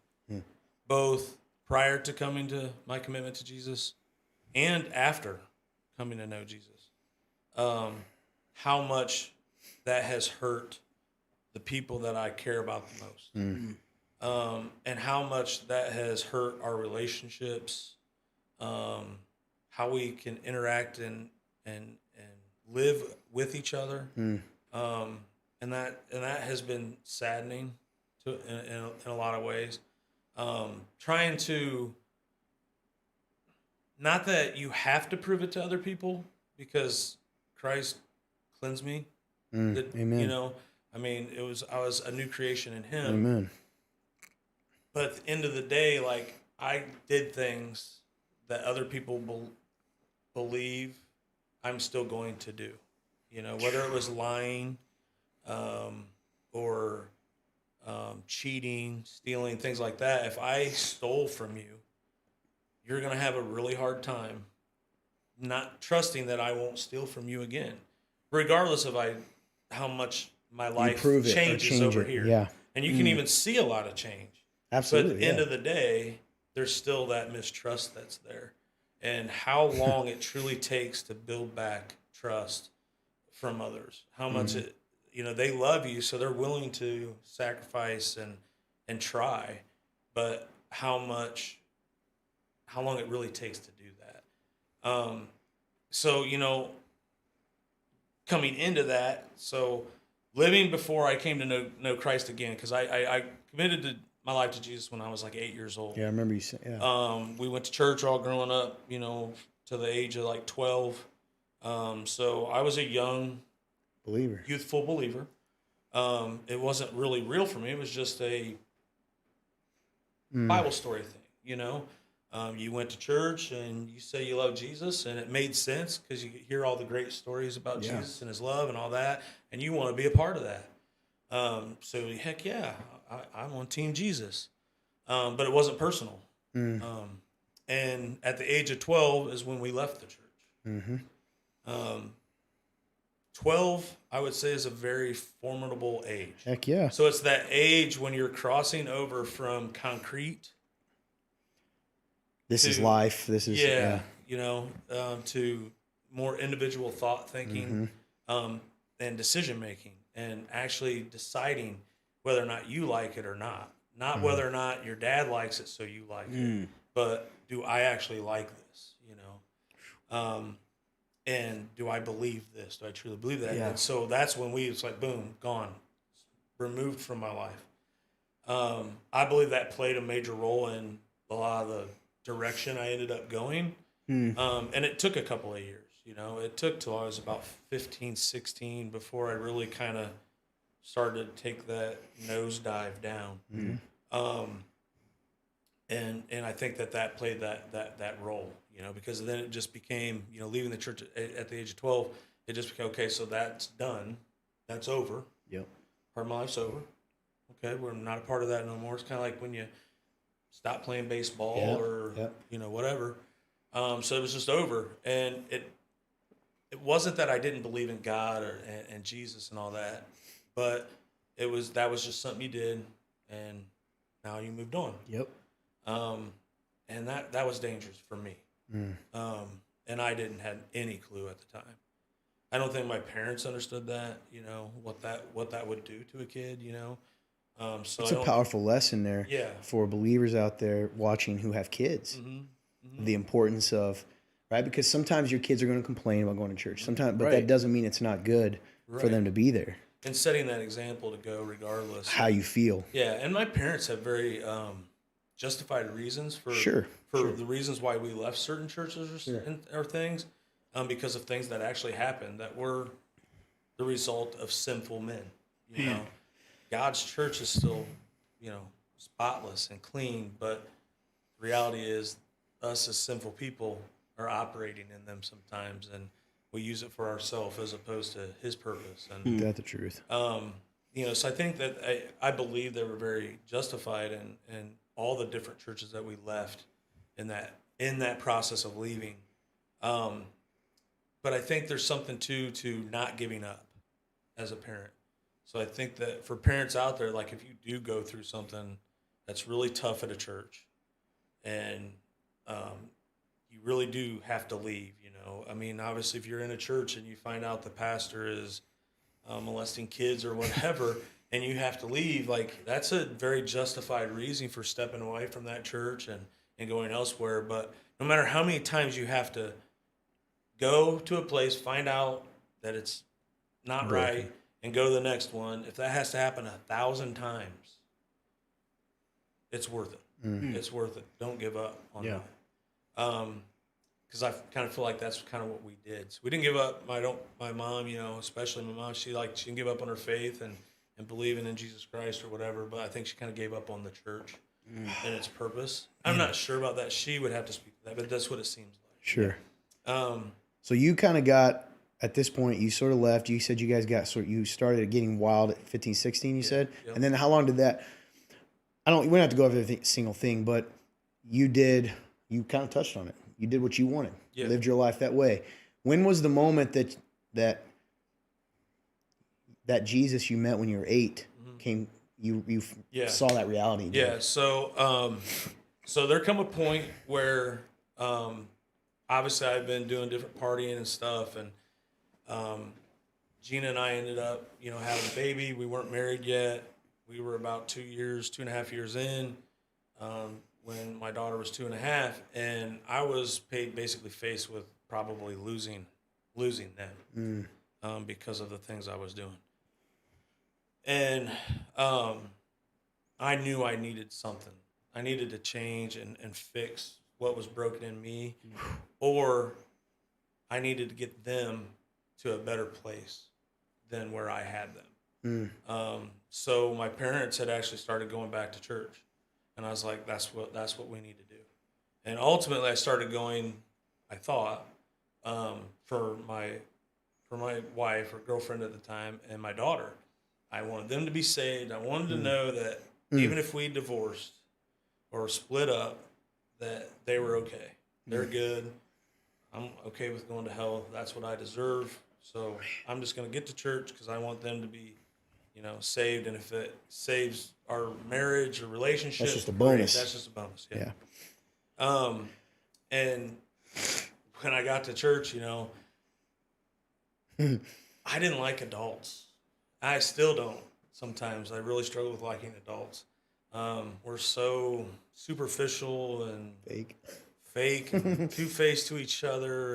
both prior to coming to my commitment to Jesus and after coming to know Jesus, how much that has hurt the people that I care about the most. And how much that has hurt our relationships, how we can interact and live with each other, and that has been saddening in a lot of ways. Trying to, not that you have to prove it to other people, because Christ cleansed me. Amen. I was a new creation in Him. Amen. But at the end of the day, like, I did things that other people believe I'm still going to do. Whether it was lying, or cheating, stealing, things like that. If I stole from you, you're going to have a really hard time not trusting that I won't steal from you again, regardless of how much my life prove it or changes change over it, here. yeah. And you can even see a lot of change. Absolutely. But at the end of the day, there's still that mistrust that's there. And how long it truly takes to build back trust from others. How much they love you, so they're willing to sacrifice and try. But how long it really takes to do that. So, coming into that, so living before I came to know Christ again, because I committed my life to Jesus when I was like 8 years old. Yeah, I remember you saying. Yeah. We went to church all growing up, to the age of like 12. So I was a young, Believer. youthful believer. It wasn't really real for me. It was just a Bible story thing, You went to church and you say you love Jesus, and it made sense because you hear all the great stories about Jesus and His love and all that, and you want to be a part of that. So heck yeah, I'm on Team Jesus. But it wasn't personal. And at the age of 12 is when we left the church. 12, I would say, is a very formidable age. Heck yeah. So it's that age when you're crossing over from concrete This is life. This is you know, to more individual thought thinking and decision making, and actually deciding whether or not you like it or not whether or not your dad likes it so you like it, but do I actually like this, you know, and do I believe this? Do I truly believe that? Yeah. And so that's when it's like, boom, gone, removed from my life. I believe that played a major role in a lot of the direction I ended up going. And it took a couple of years, you know, it took till I was about 15, 16 before I really kind of started to take that nosedive down. And I think that played that role, you know, because then it just became, you know, leaving the church at the age of 12, it just became, okay, so that's done. That's over. Yep. Part of my life's over. Okay, we're not a part of that no more. It's kind of like when you stop playing baseball or, you know, whatever. So it was just over. And it wasn't that I didn't believe in God and Jesus and all that, but that was just something you did, and now you moved on. Yep. And that was dangerous for me. And I didn't have any clue at the time. I don't think my parents understood that, you know, what that would do to a kid, you know. So It's a powerful lesson there Yeah. for believers out there watching who have kids. The importance of, right? Because sometimes your kids are going to complain about going to church. Sometimes, but that Right. doesn't mean it's not good for Right. them to be there. And setting that example to go regardless. How you feel. Yeah, and my parents have very justified reasons for Sure. the reasons why we left certain churches or things, because of things that actually happened that were the result of sinful men. You know, God's church is still, you know, spotless and clean, but the reality is, us as sinful people are operating in them sometimes, and we use it for ourselves as opposed to His purpose. And That's the truth. you know, so I think that I believe they were very justified in all the different churches that we left in that process of leaving. But I think there's something to not giving up as a parent. So I think that for parents out there, like if you do go through something that's really tough at a church, and you really do have to leave, you know. I mean, obviously, if you're in a church and you find out the pastor is molesting kids or whatever, and you have to leave, like that's a very justified reason for stepping away from that church and going elsewhere. But no matter how many times you have to go to a place, find out that it's not right, and go to the next one, if that has to happen 1,000 times, it's worth it. It's worth it. Don't give up on that. Because I kind of feel like that's kind of what we did. So we didn't give up. My mom, you know, especially my mom, she didn't give up on her faith and believing in Jesus Christ or whatever. But I think she kind of gave up on the church and its purpose. I'm not sure about that. She would have to speak to that, but that's what it seems like. Sure. So you kind of got, at this point, you sort of left. You said you guys you started getting wild at 15, 16, you said? Yep. And then how long did that, we don't have to go over every single thing, but you kind of touched on it. You did what you wanted. Yeah. Lived your life that way. When was the moment that Jesus you met when you were 8 came, you saw that reality? Yeah. So, so there come a point where, obviously I've been doing different partying and stuff, and Gina and I ended up, you know, having a baby. We weren't married yet. We were about 2.5 years in, when my daughter was 2.5, and I was basically faced with probably losing them, because of the things I was doing. And I knew I needed something. I needed to change and fix what was broken in me, or I needed to get them to a better place than where I had them. So my parents had actually started going back to church, and I was like, that's what we need to do. And ultimately I started going, I thought, for my wife or girlfriend at the time and my daughter. I wanted them to be saved. I wanted to know that even if we divorced or split up, that they were okay. They're good. I'm okay with going to hell. That's what I deserve. So I'm just going to get to church because I want them to be, you know, saved. And if it saves our marriage or relationship, That's just a bonus. Great. That's just a bonus. Yeah. And when I got to church, I didn't like adults. I still don't. Sometimes I really struggle with liking adults. We're so superficial and fake and two-faced to each other,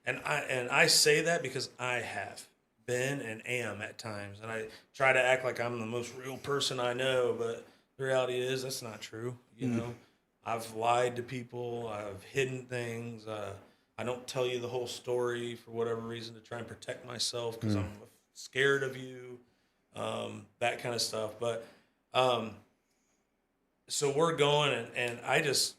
and I say that because I have been and am at times, and I try to act like I'm the most real person I know, but the reality is that's not true. I've lied to people, I've hidden things. I don't tell you the whole story for whatever reason to try and protect myself because I'm scared of you, that kind of stuff. But so we're going, and I just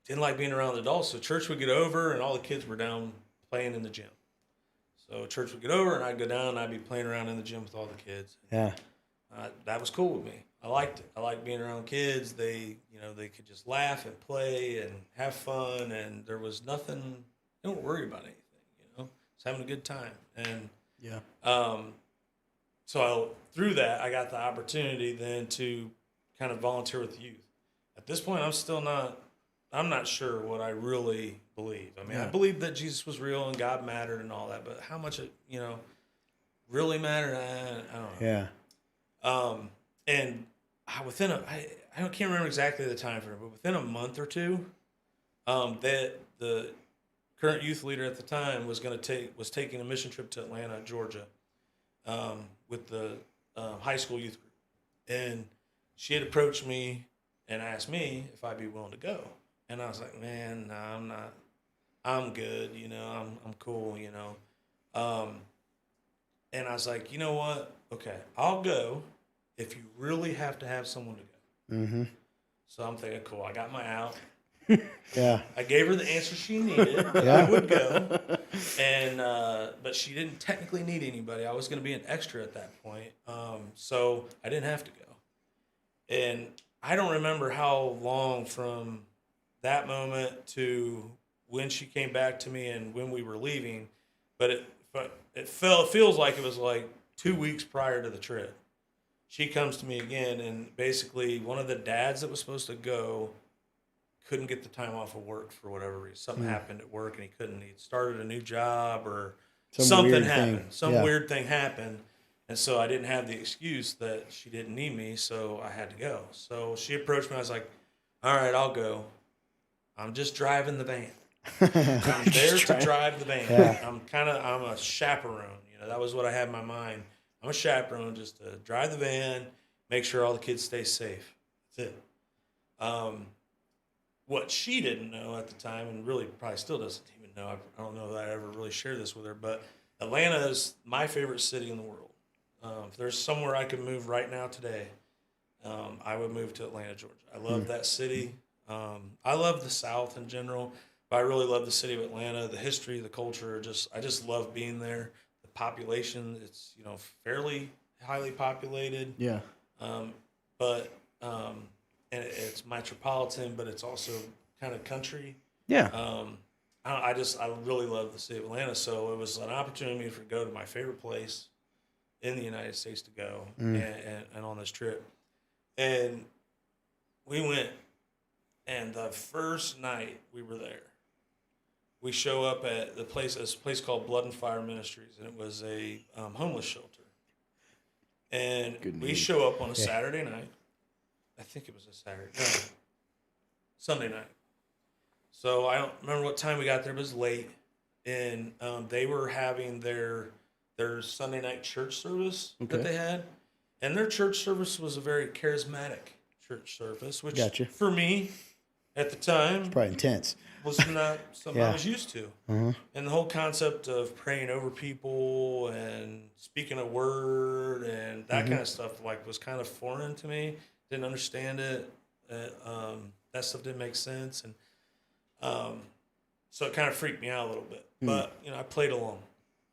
didn't like being around the adults. So church would get over, and all the kids were down playing in the gym. So church would get over, and I'd go down, and I'd be playing around in the gym with all the kids. Yeah. That was cool with me. I liked it. I liked being around kids. They could just laugh and play and have fun, and there was nothing. Don't worry about anything. Just having a good time. And so through that, I got the opportunity then to kind of volunteer with the youth. At this point, I'm not sure what I really believe. I mean, I believe that Jesus was real and God mattered and all that, but how much it, really mattered, I don't know. Yeah. And I can't remember exactly the time frame, but within a month or two, that the current youth leader at the time was taking a mission trip to Atlanta, Georgia, with the high school youth group, and she had approached me and asked me if I'd be willing to go, and I was like, man, no, I'm not. I'm good, I'm cool, and I was like, you know what? Okay, I'll go if you really have to have someone to go. Mm-hmm. So I'm thinking, cool, I got my out. Yeah. I gave her the answer she needed. I would go. And but she didn't technically need anybody. I was going to be an extra at that point. So I didn't have to go. And I don't remember how long from that moment to when she came back to me and when we were leaving, but it feels like it was like 2 weeks prior to the trip. She comes to me again, and basically one of the dads that was supposed to go couldn't get the time off of work for whatever reason. Something happened at work, and he couldn't. He started a new job, or something happened. Some weird thing happened, and so I didn't have the excuse that she didn't need me, so I had to go. So she approached me. I was like, all right, I'll go. I'm just driving the van. I'm there to drive the van. Yeah. I'm a chaperone. That was what I had in my mind. I'm a chaperone just to drive the van, make sure all the kids stay safe. That's it. What she didn't know at the time, and really probably still doesn't even know, I don't know that I ever really shared this with her, but Atlanta is my favorite city in the world. If there's somewhere I could move right now today, I would move to Atlanta, Georgia. I love that city. I love the South in general, but I really love the city of Atlanta, the history, the culture. I just love being there. The population, it's fairly highly populated. Yeah. And it's metropolitan, but it's also kind of country. Yeah. I really love the city of Atlanta, so it was an opportunity for me to go to my favorite place in the United States to go and on this trip. And we went, and the first night we were there, we show up at this place called Blood and Fire Ministries, and it was a homeless shelter. And we show up on a Saturday night. I think it was a Saturday. No, Sunday night. So I don't remember what time we got there, but it was late. And they were having their Sunday night church service that they had. And their church service was a very charismatic church service, which for me at the time it's probably intense. Was not something I was used to. And the whole concept of praying over people and speaking a word and that kind of stuff was kind of foreign to me. Didn't understand it. That stuff didn't make sense, and so it kind of freaked me out a little bit. But I played along,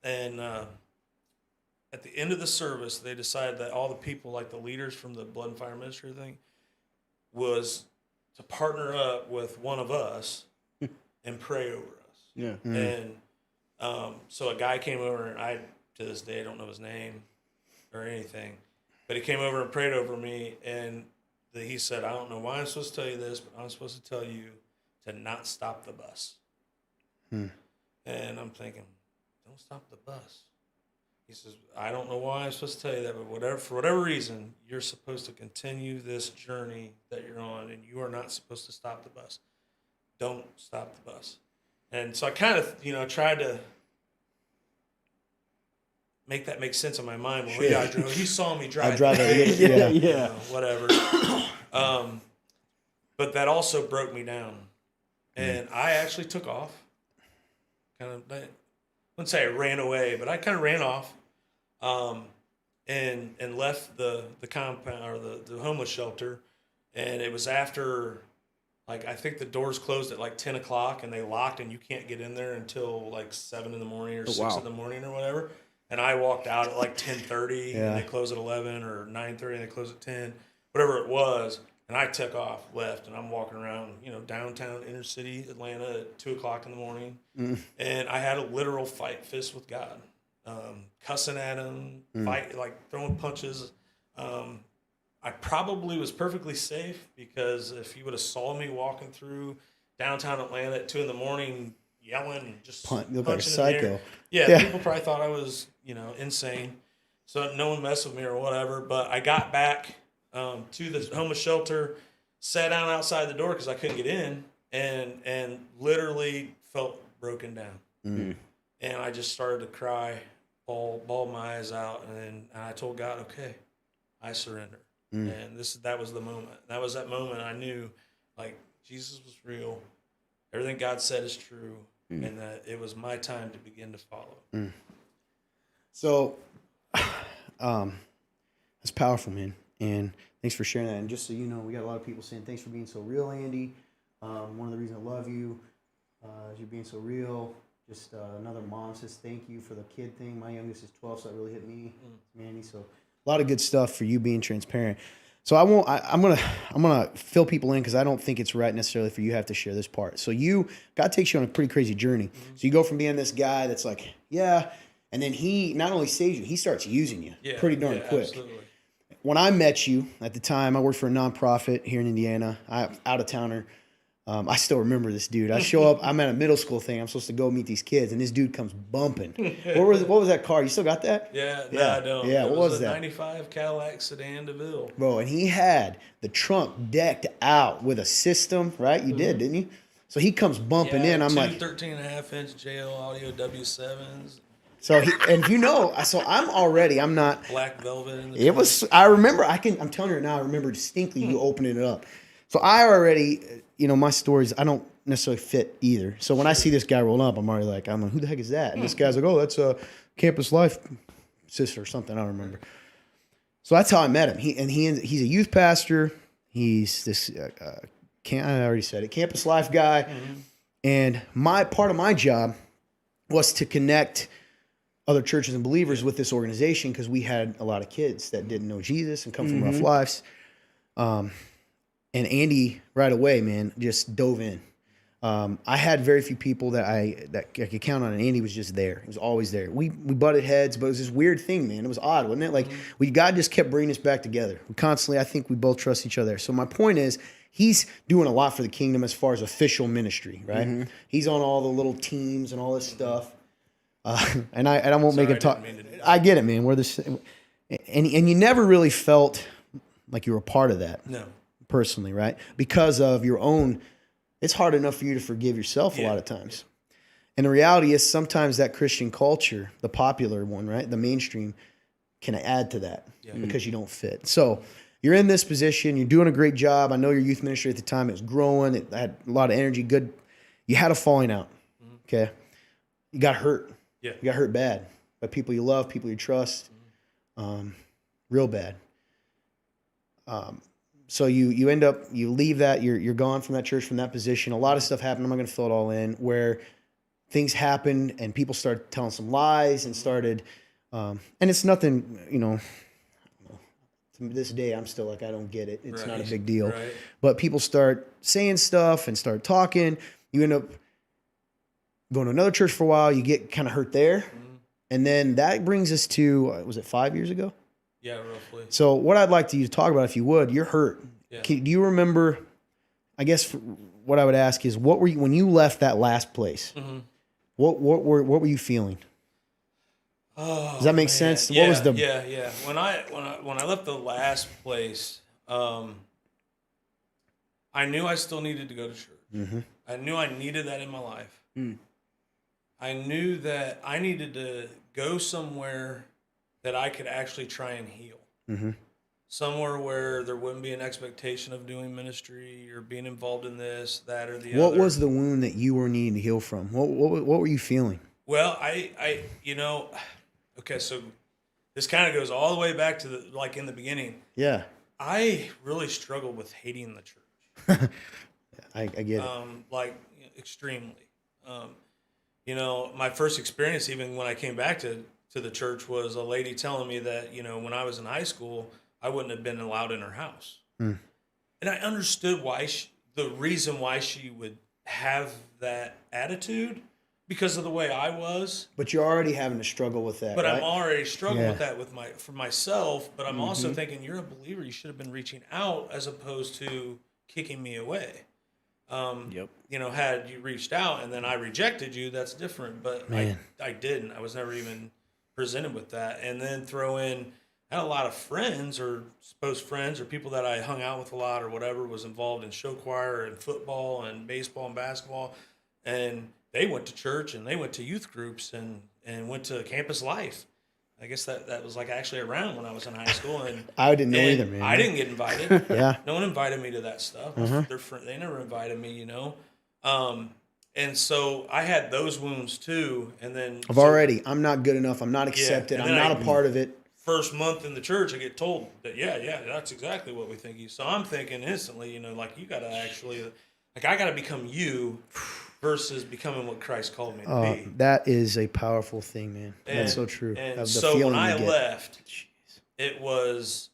and at the end of the service, they decided that all the people, like the leaders from the Blood and Fire Ministry thing, was to partner up with one of us and pray over us. Yeah. And so a guy came over, and I to this day don't know his name or anything. But he came over and prayed over me, and he said, I don't know why I'm supposed to tell you this, but I'm supposed to tell you to not stop the bus. Hmm. And I'm thinking, don't stop the bus. He says, I don't know why I'm supposed to tell you that, but for whatever reason, you're supposed to continue this journey that you're on, and you are not supposed to stop the bus. Don't stop the bus. And so I kind of, tried to make that make sense in my mind. When he saw me drive. I drive it. Yeah. Whatever. But that also broke me down. And I actually took off. I wouldn't say I ran away, but I kind of ran off, and left the compound or the homeless shelter. And it was after, like, I think the doors closed at like 10 o'clock and they locked, and you can't get in there until like 7 in the morning or 6 in the morning or whatever. And I walked out at like 10:30 and they close at 11, or 9:30 and they close at 10, whatever it was. And I took off, left, and I'm walking around, downtown inner city Atlanta at 2 o'clock in the morning. And I had a literal fist with God, cussing at him, throwing punches. I probably was perfectly safe, because if he would have saw me walking through downtown Atlanta at 2 in the morning, yelling and just Look like a punching in the air. psycho. Yeah, people probably thought I was, insane. So no one messed with me or whatever. But I got back to the homeless shelter, sat down outside the door because I couldn't get in, and literally felt broken down. And I just started to cry, bawl my eyes out, and I told God, okay, I surrender. And that was the moment. That was that moment I knew, like, Jesus was real. Everything God said is true. And that it was my time to begin to follow. So, that's powerful, man. And thanks for sharing that. And just so you know, we got a lot of people saying, thanks for being so real, Andy. One of the reasons I love you is you're being so real. Just another mom says, thank you for the kid thing. My youngest is 12, so that really hit me, Mandy. So a lot of good stuff for you being transparent. So I'm gonna fill people in, because I don't think it's right necessarily for you to have to share this part. So God takes you on a pretty crazy journey. So you go from being this guy that's like, and then he not only saves you, he starts using you pretty darn quick. Absolutely. When I met you at the time, I worked for a nonprofit here in Indiana. I'm out of towner. I still remember this dude. I show up. I'm at a middle school thing. I'm supposed to go meet these kids, and this dude comes bumping. What was that car? You still got that? Yeah, no, I don't. Yeah, what was that? 95 Cadillac sedan DeVille. Bro, and he had the trunk decked out with a system, right? You did, didn't you? So he comes bumping in. I'm like, 13.5-inch JL Audio W7s. so I'm not. Black velvet in the It was, I remember, I'm telling you now, I remember distinctly you opening it up. So I already, my stories, I don't necessarily fit either. So when I see this guy roll up, I'm already like, who the heck is that? And this guy's like, oh, that's a Campus Life sister or something. I don't remember. So that's how I met him. He's a youth pastor. He's this, I already said it, Campus Life guy. And part of my job was to connect other churches and believers with this organization, because we had a lot of kids that didn't know Jesus and come from rough lives. And Andy, right away, man, just dove in. I had very few people that I could count on, and Andy was just there. He was always there. We butted heads, but it was this weird thing, man. It was odd, wasn't it? Like, God just kept bringing us back together. I think we both trust each other. So my point is, he's doing a lot for the kingdom as far as official ministry, right? He's on all the little teams and all this stuff. And I won't make him talk. I get it, man. We're the same. And you never really felt like you were a part of that. No. Personally, right? Because of your own, it's hard enough for you to forgive yourself a lot of times. And the reality is, sometimes that Christian culture, the popular one, right? The mainstream, can add to that because you don't fit. So you're in this position, you're doing a great job. I know your youth ministry at the time, it was growing, it had a lot of energy, good. You had a falling out, okay? You got hurt. Yeah. You got hurt bad by people you love, people you trust, real bad. So you end up, you leave that, you're gone from that church, from that position. A lot of stuff happened. I'm not going to fill it all in, where things happened and people started telling some lies and started, and it's nothing, to this day, I'm still like, I don't get it. It's not a big deal. Right. But people start saying stuff and start talking. You end up going to another church for a while. You get kind of hurt there. And then that brings us to, was it 5 years ago? Yeah, roughly. So what I'd like you to talk about, if you would, you're hurt. Yeah. Do you remember, I guess, what I would ask is, what were you when you left that last place? Mm-hmm. What were you feeling? Oh, Does that make man. sense? Yeah, What was the yeah. When I left the last place, I knew I still needed to go to church. Mm-hmm. I knew I needed that in my life. Mm. I knew that I needed to go somewhere that I could actually try and heal. Mm-hmm. Somewhere where there wouldn't be an expectation of doing ministry or being involved in this, that, or the other. What was the wound that you were needing to heal from? What were you feeling? Well, okay, so this kind of goes all the way back to in the beginning. Yeah, I really struggled with hating the church. I get it. Extremely. My first experience, even when I came back to the church, was a lady telling me that, when I was in high school, I wouldn't have been allowed in her house. Mm. And I understood the reason why she would have that attitude, because of the way I was. But you're already having to struggle with that. But right? I'm already struggling Yeah. with that for myself. But I'm also thinking, you're a believer. You should have been reaching out as opposed to kicking me away. Yep. Had you reached out and then I rejected you, that's different. But Man. I didn't. I was never even presented with that. And then throw in, I had a lot of friends or supposed friends or people that I hung out with a lot or whatever, was involved in show choir and football and baseball and basketball. And they went to church and they went to youth groups and went to campus life. I guess that was actually around when I was in high school. And I didn't know and either, man. I didn't get invited. Yeah. No one invited me to that stuff. They never invited me, And so I had those wounds too. And then I'm not good enough. I'm not accepted. and I'm then not a part of it. first month in the church, I get told that, yeah, that's exactly what we think you. So I'm thinking instantly, you got to actually, I got to become you versus becoming what Christ called me to be. That is a powerful thing, man. That's so true. And Of the so when feeling I you get. left, it was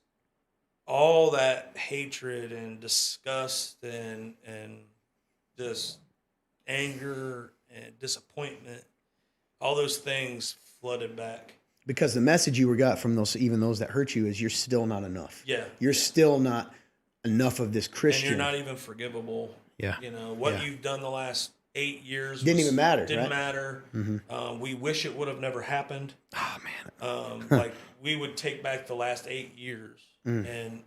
all that hatred and disgust and just anger and disappointment, all those things flooded back. Because the message you got from those that hurt you is you're still not enough. Yeah. You're still not enough of this Christian. And you're not even forgivable. Yeah. What Yeah. you've done the last 8 years Didn't even matter, Didn't right? matter. We wish it would have never happened. Oh man. We would take back the last 8 years, and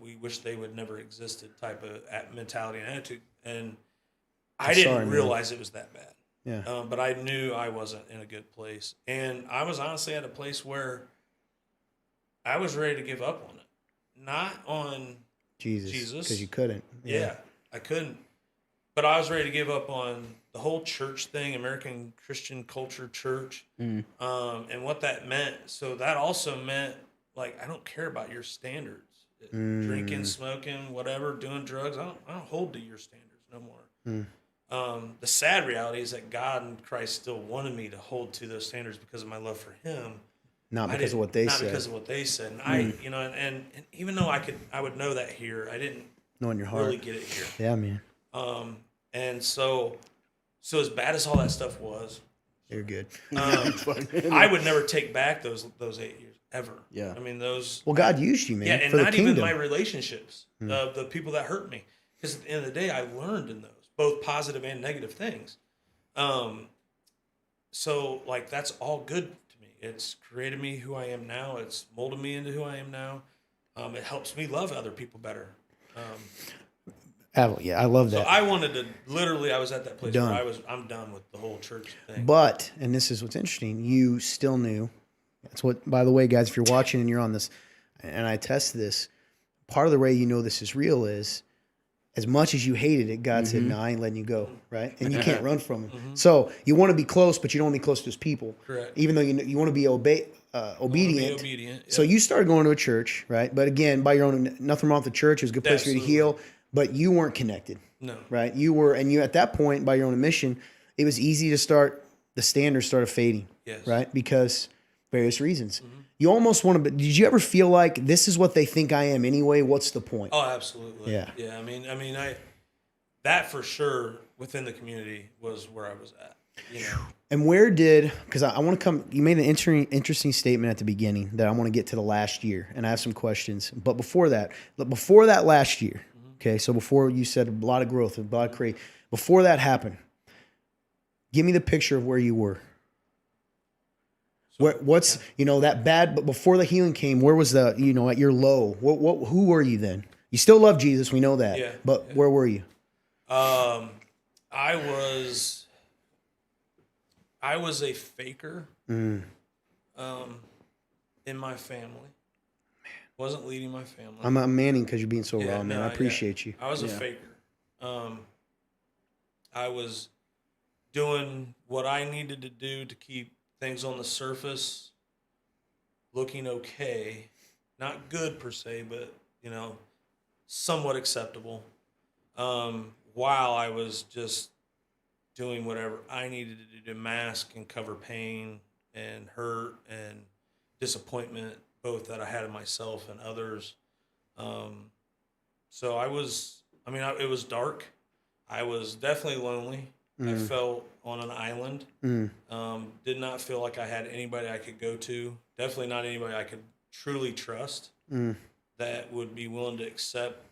we wish they would never existed. Type of mentality and attitude, and I didn't sorry, man. realize it was that bad. Yeah. But I knew I wasn't in a good place, and I was honestly at a place where I was ready to give up on it. Not on Jesus. Because you couldn't. yeah, I couldn't. But I was ready to give up on the whole church thing, American Christian culture church, and what that meant. So that also meant, I don't care about your standards. Drinking, smoking, whatever, doing drugs. I don't hold to your standards no more. The sad reality is that God and Christ still wanted me to hold to those standards because of my love for Him. Not because of what they Not said. because of what they said. And and even though I would know that here, I didn't Know in your heart. really get it here. Yeah, man. And so as bad as all that stuff was, You're good. I would never take back those 8 years ever. Yeah. I mean those. Well, God used you, man, Yeah, and for the not kingdom. even my relationships of the people that hurt me, because at the end of the day, I learned in those both positive and negative things. So that's all good to me. It's created me who I am now. It's molded me into who I am now. It helps me love other people better. Yeah, I love So that. I wanted to I was at that place Done. where I'm done with the whole church thing. But, and this is what's interesting, you still knew. That's what, by the way, guys, if you're watching and you're on this, and I test this, part of the way you know this is real is, as much as you hated it, God said, no, I ain't letting you go, right? And you can't run from him. So you want to be close, but you don't want to be close to his people. Correct. Even though you want to be obedient. Obedient. So you started going to a church, right? But again, by your own, nothing wrong with the church. It was a good place for you to Absolutely. heal, but you weren't connected. No. Right? You at that point, by your own admission, it was easy to the standards started fading. Yes. Right? Because various reasons. You almost want to, did you ever feel like this is what they think I am anyway? What's the point? Oh, absolutely. Yeah. Yeah. I mean, that for sure within the community was where I was at. And because I want to you made an interesting statement at the beginning that I want to get to the last year, and I have some questions. But before that last year, Okay, so before you said a lot of growth, a lot of create. Before that happened, give me the picture of where you were. What's that bad? But before the healing came, where was the at your low? Who were you then? You still love Jesus, we know that. Yeah, But where were you? I was a faker. In my family. Wasn't leading my family. I'm manning because you're being so raw, man. no, I appreciate you. I was a faker. I was doing what I needed to do to keep things on the surface looking okay. Not good per se, but, somewhat acceptable. While I was just doing whatever I needed to do to mask and cover pain and hurt and disappointment, both that I had in myself and others. So it was dark. I was definitely lonely. I felt on an island. Did not feel like I had anybody I could go to. Definitely not anybody I could truly trust that would be willing to accept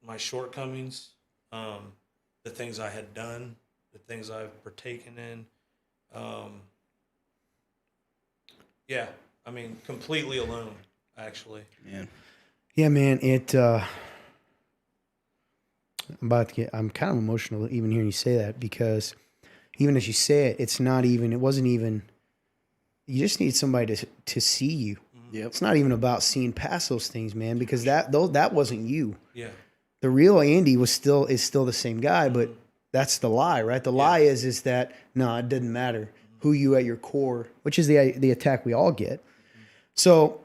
my shortcomings, the things I had done, the things I've partaken in. Completely alone, actually. Yeah, man. I'm kind of emotional even hearing you say that, because even as you say it, it wasn't even, you just need somebody to see you. Yep. It's not even about seeing past those things, man, because that wasn't you. Yeah. The real Andy is still the same guy, but that's the lie, right? The lie is that, no, it didn't matter who you at your core, which is the attack we all get. So,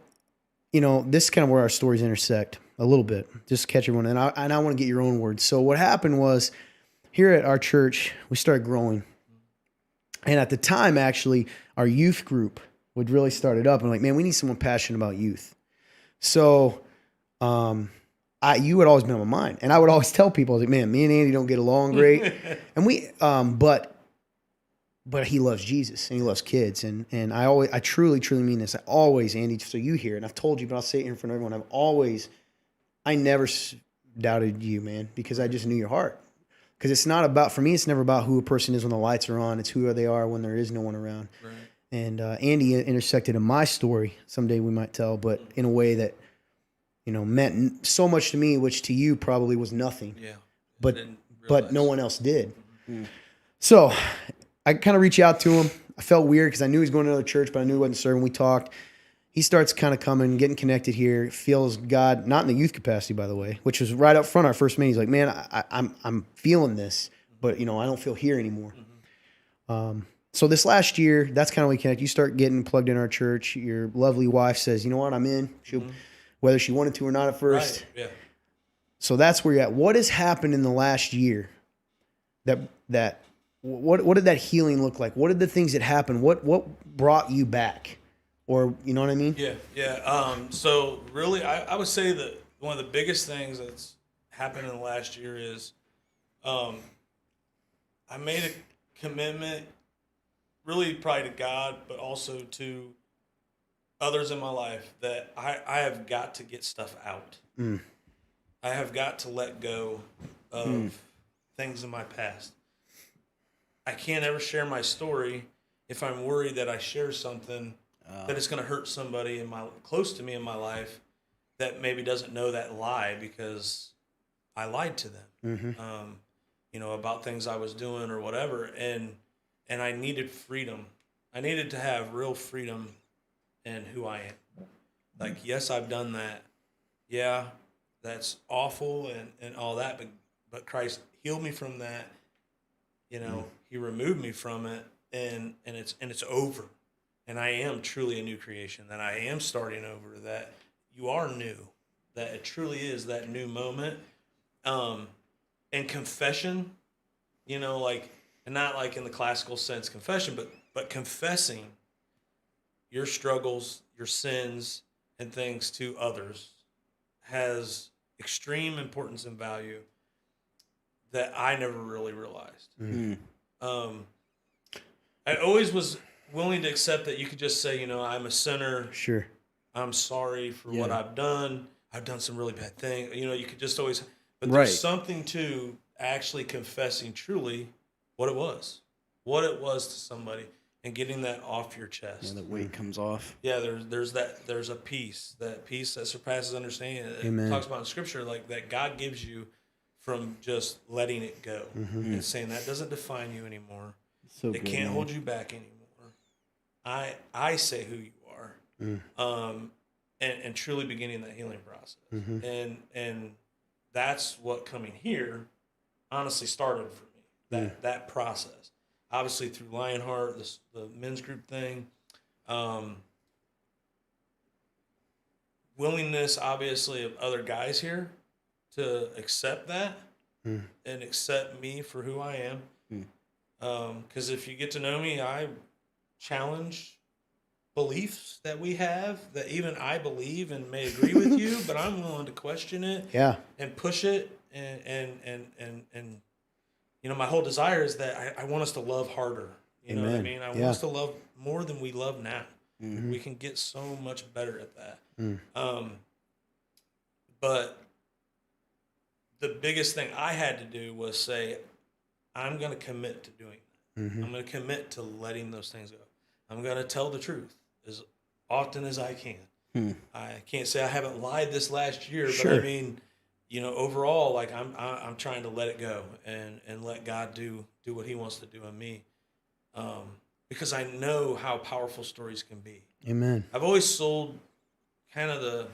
this is kind of where our stories intersect a little bit. Just catch everyone, and I want to get your own words. So what happened was, here at our church, we started growing, and at the time, actually, our youth group would really start it up. And like, man, we need someone passionate about youth. So, you had always been on my mind, and I would always tell people, I was like, man, me and Andy don't get along great, and we, but he loves Jesus and he loves kids. And I truly mean this. Andy, so you hear it, and I've told you, but I'll say it in front of everyone. I never doubted you, man, because I just knew your heart. Because it's not about, for me, it's never about who a person is when the lights are on. It's who they are when there is no one around. Right. And Andy intersected in my story, someday we might tell, but in a way that, meant so much to me, which to you probably was nothing. Yeah. But no one else did. Mm-hmm. So I kind of reached out to him. I felt weird because I knew he was going to another church, but I knew he wasn't serving. We talked. He starts kind of coming, getting connected here, feels God, not in the youth capacity, by the way, which was right up front our first meeting. He's like, man, I'm feeling this, but, I don't feel here anymore. So this last year, that's kind of when we connect. You start getting plugged in our church. Your lovely wife says, you know what, I'm in. Whether she wanted to or not at first. Right. Yeah. So that's where you're at. What has happened in the last year what did that healing look like? What did the things that happened? What brought you back? Or, you know what I mean? Yeah. So really, I would say that one of the biggest things that's happened in the last year is I made a commitment, really probably to God, but also to others in my life, that I have got to get stuff out. I have got to let go of things in my past. I can't ever share my story if I'm worried that I share something that it's going to hurt somebody close to me in my life that maybe doesn't know that lie because I lied to them, about things I was doing or whatever. And I needed freedom. I needed to have real freedom in who I am. Like, yes, I've done that. Yeah, that's awful and all that, but Christ healed me from that. He removed me from it, and it's over. And I am truly a new creation, that I am starting over, that you are new, that it truly is that new moment. And confession, and not like in the classical sense confession, but confessing your struggles, your sins, and things to others has extreme importance and value that I never really realized. I always was willing to accept that you could just say, I'm a sinner. Sure. I'm sorry for what I've done. I've done some really bad things. You could just always, But Right. there's something to actually confessing truly what it was to somebody, and getting that off your chest. Yeah, the weight comes off. Yeah, there's a peace that surpasses understanding. It Amen. talks about in Scripture like that God gives you from just letting it go and saying that doesn't define you anymore. So It good, can't man. hold you back anymore. I say who you are, and truly beginning that healing process. And that's what coming here honestly started for me. That process, obviously through Lionheart, the men's group thing, willingness obviously of other guys here to accept that and accept me for who I am. Because if you get to know me, I challenge beliefs that we have that even I believe and may agree with you, but I'm willing to question it Yeah. and push it. And you know, my whole desire is that I want us to love harder. You know what I Amen. mean? I want Yeah. us to love more than we love now. We can get so much better at that. But the biggest thing I had to do was say, I'm going to commit to doing that. I'm going to commit to letting those things go. I'm going to tell the truth as often as I can. I can't say I haven't lied this last year, but I mean, you know, overall, like I'm trying to let it go and let God do what He wants to do in me, because I know how powerful stories can be. Amen. I've always sold kind of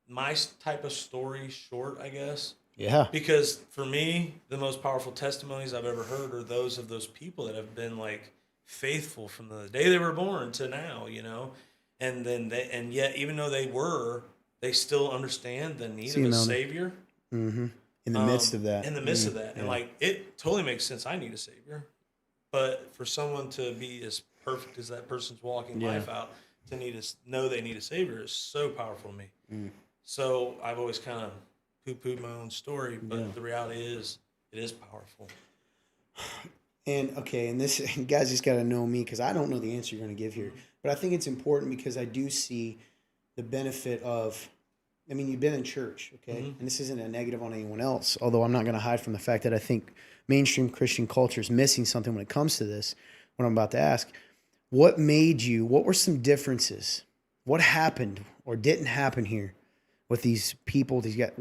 my type of story short, I guess. Yeah. Because for me, the most powerful testimonies I've ever heard are those of those people that have been like faithful from the day they were born to now, you know, and yet even though they still understand the need of a savior. In the midst of that. In the midst of that, and like it totally makes sense. I need a savior, but for someone to be as perfect as that person's walking life out, to know they need a savior is so powerful to me. So I've always kind of poo-pooed my own story, but the reality is, it is powerful. And okay, and this you guys just got to know me because I don't know the answer you're going to give here, but I think it's important because I do see the benefit of. I mean, you've been in church, okay, and this isn't a negative on anyone else. Although I'm not going to hide from the fact that I think mainstream Christian culture is missing something when it comes to this. What I'm about to ask, what were some differences? What happened or didn't happen here with these people? These guys,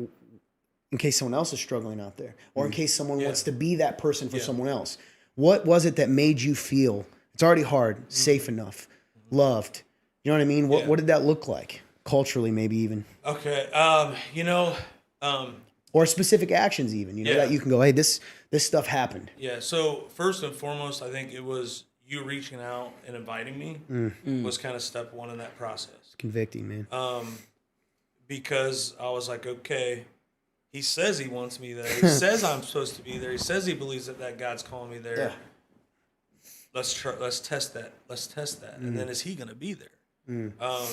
in case someone else is struggling out there, or in case someone wants to be that person for someone else. What was it that made you feel it's already hard, safe enough, loved? You know what I mean? What did that look like culturally, maybe even? Okay, Or specific actions, even that you can go, hey, this stuff happened. Yeah. So first and foremost, I think it was you reaching out and inviting me was kind of step one in that process. Convicting, man. Because I was like, okay, he says he wants me there. He says I'm supposed to be there. He says he believes that God's calling me there. Yeah. Let's test that. Let's test that. And then is he going to be there?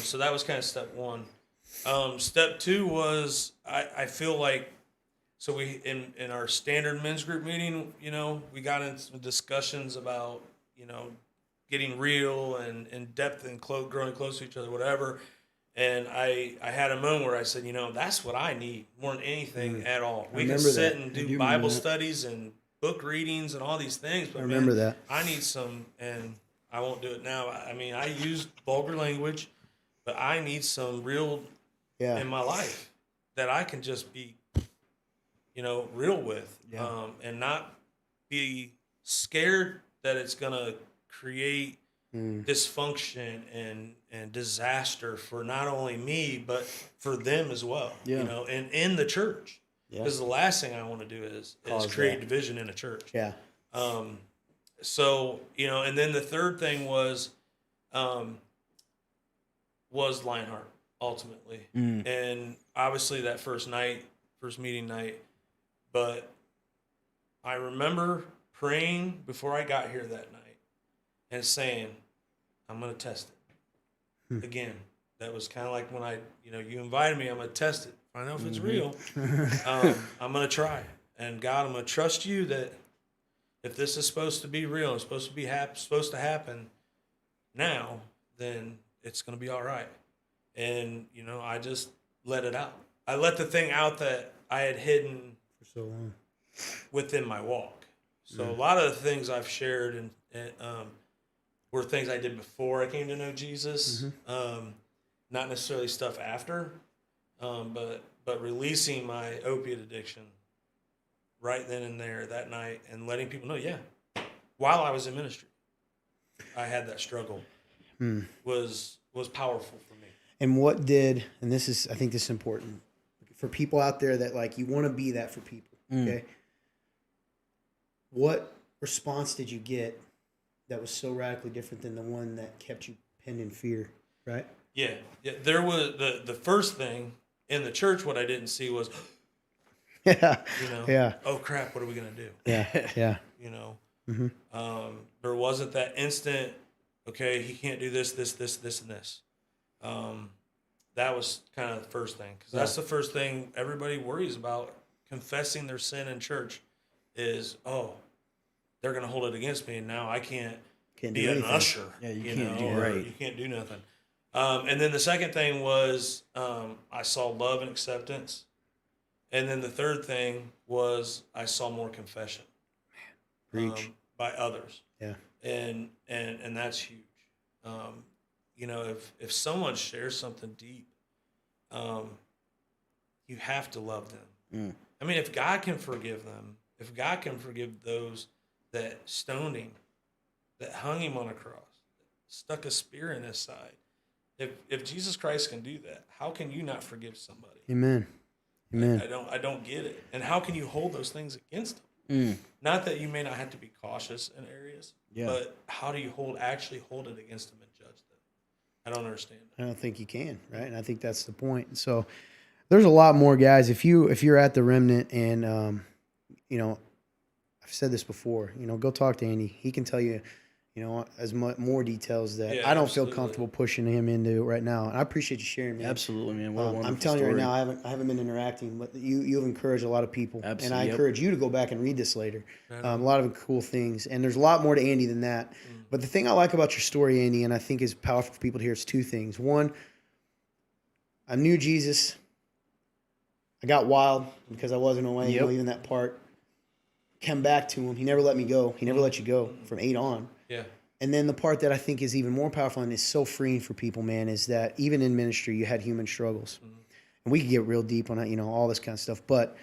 So that was kind of step one. Step two was I feel like, so we in our standard men's group meeting, you know, we got into some discussions about, you know, getting real and in depth and growing close to each other, whatever. And I had a moment where I said, you know, that's what I need more than anything at all. We can sit and do Bible studies and book readings and all these things, but that. I need some, and I won't do it now. I mean, I use vulgar language, but I need some real in my life that I can just be, you know, real with, and not be scared that it's gonna create dysfunction and disaster for not only me but for them as well. You know, and in the church, because the last thing I want to do is create division in a church. So, you know, and then the third thing was Lionheart ultimately, and obviously that first meeting night. But I remember praying before I got here that night and saying, I'm going to test it. Again, that was kind of like when you invited me, I'm going to test it. Find out if it's real. I'm going to try. And God, I'm going to trust you that if this is supposed to be real, it's supposed to be supposed to happen now, then it's going to be all right. And, you know, I just let it out. I let the thing out that I had hidden For so long. within my walk. So a lot of the things I've shared and were things I did before I came to know Jesus, not necessarily stuff after, but releasing my opiate addiction right then and there that night and letting people know, while I was in ministry, I had that struggle was powerful for me. And what did, and this is, I think this is important for people out there that like, you want to be that for people. Okay. What response did you get that was so radically different than the one that kept you pinned in fear? Right. Yeah. There was the first thing in the church. What I didn't see was, Yeah. oh crap, what are we going to do? Yeah. There wasn't that instant, okay, he can't do this, and this. That was kind of the first thing, because that's the first thing everybody worries about, confessing their sin in church is, oh, they're going to hold it against me, and now I can't Can't be do an anything. usher. Yeah, you can't do or right. You can't do nothing. And then the second thing was I saw love and acceptance. And then the third thing was I saw more confession by others. Yeah. And that's huge. If someone shares something deep, you have to love them. I mean, if God can forgive them, if God can forgive those that stoned him, that hung him on a cross, stuck a spear in his side, if Jesus Christ can do that, how can you not forgive somebody? Amen. I don't get it. And how can you hold those things against them? Not that you may not have to be cautious in areas, but how do you actually hold it against them and judge them? I don't understand that. I don't think you can, right? And I think that's the point. So there's a lot more, guys. If you're at the Remnant and I've said this before, go talk to Andy. He can tell you, as much more details that I don't feel comfortable pushing him into right now. And I appreciate you sharing, man. Absolutely, man. What a wonderful I'm telling you right story. now, I haven't been interacting, but you've encouraged a lot of people. Absolutely, And I yep. encourage you to go back and read this later. A lot of cool things. And there's a lot more to Andy than that. But the thing I like about your story, Andy, and I think is powerful for people to hear, is two things. One, I knew Jesus. I got wild because I wasn't away, even that part. Came back to him. He never let me go. He never let you go from 8 on. Yeah. And then the part that I think is even more powerful and is so freeing for people, man, is that even in ministry, you had human struggles. And we could get real deep on it, all this kind of stuff. But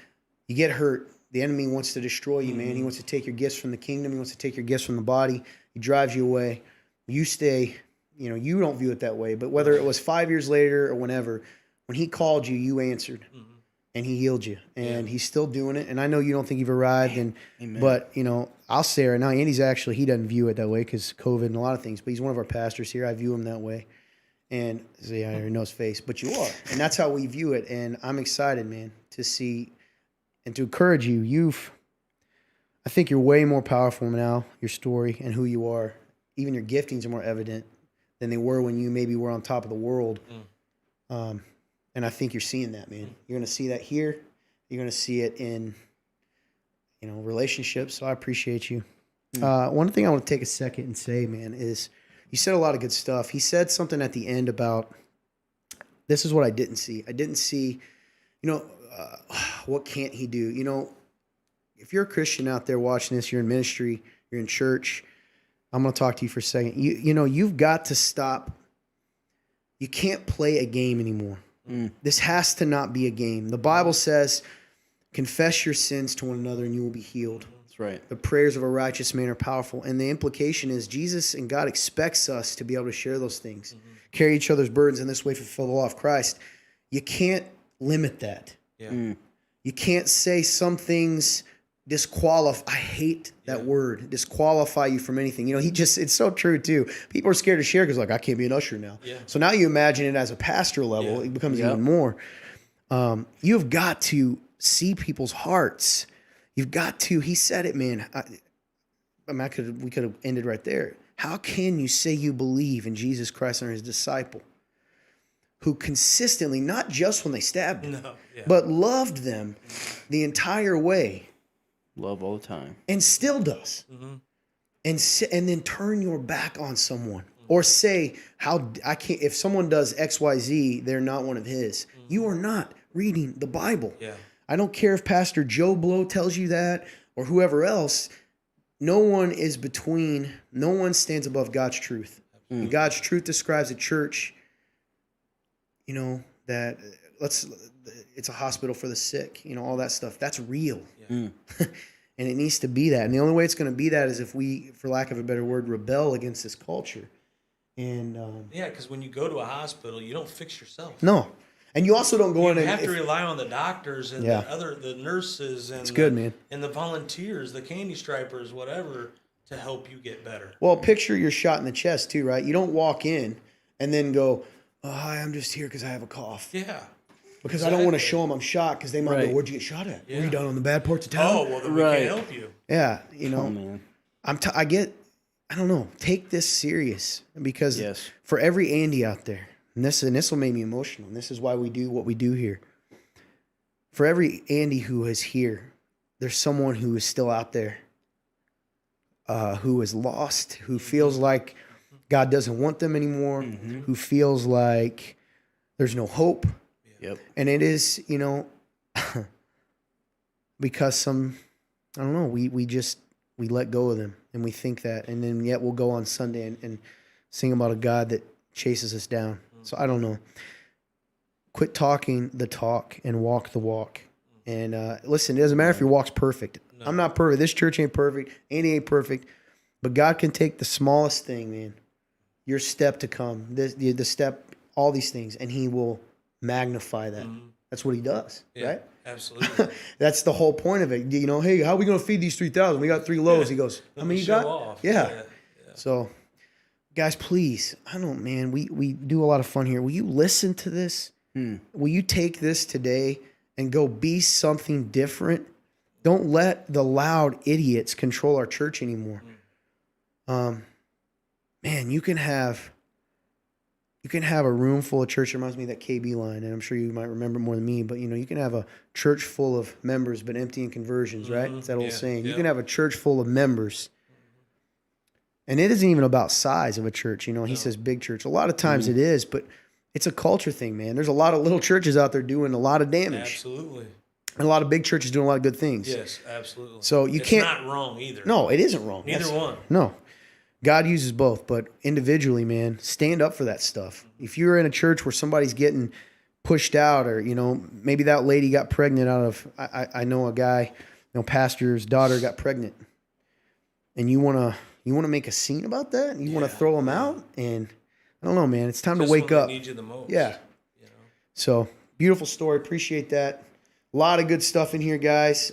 you get hurt. The enemy wants to destroy you, man. He wants to take your gifts from the kingdom. He wants to take your gifts from the body. He drives you away. You stay, you don't view it that way. But whether it was 5 years later or whenever, when he called you, you answered. And he healed you. And he's still doing it. And I know you don't think you've arrived. But, I'll say right now, Andy's actually, he doesn't view it that way because COVID and a lot of things. But he's one of our pastors here. I view him that way. And I already know his face. But you are. And that's how we view it. And I'm excited, man, to see and to encourage you. I think you're way more powerful now, your story and who you are. Even your giftings are more evident than they were when you maybe were on top of the world. And I think you're seeing that, man. You're going to see that here. You're going to see it in, relationships. So I appreciate you. One thing I want to take a second and say, man, is you said a lot of good stuff. He said something at the end about, this is what I didn't see. I didn't see, what can't he do? If you're a Christian out there watching this, you're in ministry, you're in church, I'm going to talk to you for a second. You've got to stop. You can't play a game anymore. This has to not be a game. The Bible says, confess your sins to one another and you will be healed. That's right. The prayers of a righteous man are powerful. And the implication is Jesus and God expects us to be able to share those things, carry each other's burdens, and this way fulfill the law of Christ. You can't limit that. Yeah. You can't say some things disqualify. I hate that word. Disqualify you from anything. It's so true too. People are scared to share because I can't be an usher now. Yeah. So now you imagine it as a pastor level, it becomes even more. You've got to see people's hearts. You've got to, he said it, man. We could have ended right there. How can you say you believe in Jesus Christ and his disciple who consistently, not just when they stabbed him, but loved them the entire way, Love all the time. and still does, and then turn your back on someone or say if someone does XYZ, they're not one of his. You are not reading the Bible. Yeah. I don't care if Pastor Joe Blow tells you that or whoever else. No one is between, no one stands above God's truth. And God's truth describes a church, you know, that it's a hospital for the sick, you know, all that stuff. That's real. Yeah. And it needs to be that. And the only way it's going to be that is if we, for lack of a better word, rebel against this culture. And yeah, because when you go to a hospital, you don't fix yourself. no. And you also don't go in You and have to rely on the doctors and the nurses and It's good, man. And the volunteers, the candy stripers, whatever, to help you get better. Well, picture you're shot in the chest too, right? You don't walk in and then go, "Oh, hi, I'm just here because I have a cough." Yeah. Because I don't want to show them I'm shot because they might go, "Where'd you get shot at? Were you down on the bad parts of town?" Oh, well, then we can't help you. Yeah, you know, man. I don't know. Take this serious because Yes. for every Andy out there, and this will make me emotional. And this is why we do what we do here. For every Andy who is here, there's someone who is still out there, who is lost, who feels like God doesn't want them anymore, who feels like there's no hope. Yep. And it is, you know, because I don't know, we let go of them and we think that, and then yet we'll go on Sunday and sing about a God that chases us down. So I don't know. Quit talking the talk and walk the walk. And listen, it doesn't matter if your walk's perfect. No. I'm not perfect. This church ain't perfect. Andy ain't perfect. But God can take the smallest thing, man, your step to come, the step, all these things, and he will magnify that. That's what he does, right? Absolutely. That's the whole point of it. You know, hey, how are we going to feed these 3,000? We got 3 loaves. He goes, how many you got? Off. Yeah. So, guys, please, I don't, man, we do a lot of fun here. Will you listen to this? Will you take this today and go be something different? Don't let the loud idiots control our church anymore. Man, you can have a room full of church. It reminds me of that KB line, and I'm sure you might remember more than me, but you know, you can have a church full of members but empty in conversions, right? It's that old saying. You can have a church full of members. And it isn't even about size of a church. You know, he says big church. A lot of times it is, but it's a culture thing, man. There's a lot of little churches out there doing a lot of damage. Absolutely. And a lot of big churches doing a lot of good things. Yes, absolutely. So it's can't. not wrong either. No, it isn't wrong. Neither one. No. God uses both, but individually, man, stand up for that stuff. If you're in a church where somebody's getting pushed out, or, you know, maybe that lady got pregnant out of, I know a guy, you know, pastor's daughter got pregnant, and you want to make a scene about that, and you want to throw them out, and I don't know, man, it's time to wake up. Need you the most. Yeah. You know? So beautiful story. Appreciate that. A lot of good stuff in here, guys.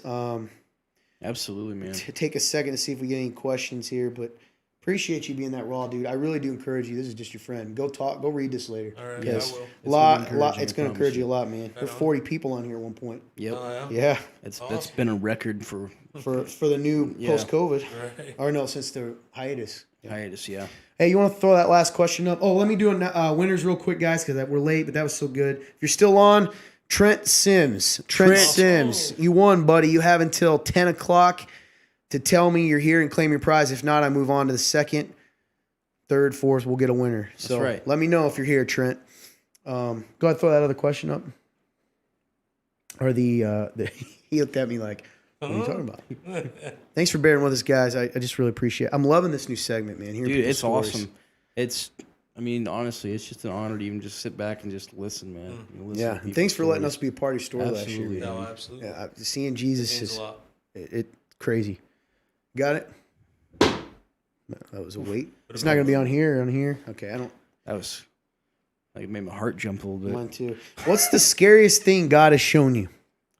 Absolutely, man. Take a second to see if we get any questions here, but appreciate you being that raw, dude. I really do encourage you. This is just your friend. Go talk. Go read this later. All right, Yes. I will. It's going to encourage you a lot, man. There's 40 people on here at one point. Yep. Oh, Yeah. That's been a record for For the new post-COVID. Right. Or no, since the hiatus. hiatus. Yeah. Hey, you want to throw that last question up? Oh, let me do winners real quick, guys, because we're late, but that was so good. If you're still on, Trent Sims. Trent Sims. You won, buddy. You have until 10 o'clock to tell me you're here and claim your prize. If not, I move on to the second, third, fourth. We'll get a winner. So That's right. Let me know if you're here, Trent. Go ahead and throw that other question up. Or he looked at me like, what are you talking about? Thanks for bearing with us, guys. I just really appreciate it. I'm loving this new segment, man. Hearing Dude, people's it's stories. awesome. Honestly, it's just an honor to even just sit back and just listen, man. You listen to Yeah, and people's thanks for letting stories. us be a part of your story last year. Absolutely. Man. No, absolutely. Yeah, seeing Jesus Means is a lot. it crazy. Got it? No, that was a wait. It's not gonna be on here. Okay, I don't. That was like it made my heart jump a little bit. Mine too. What's the scariest thing God has shown you?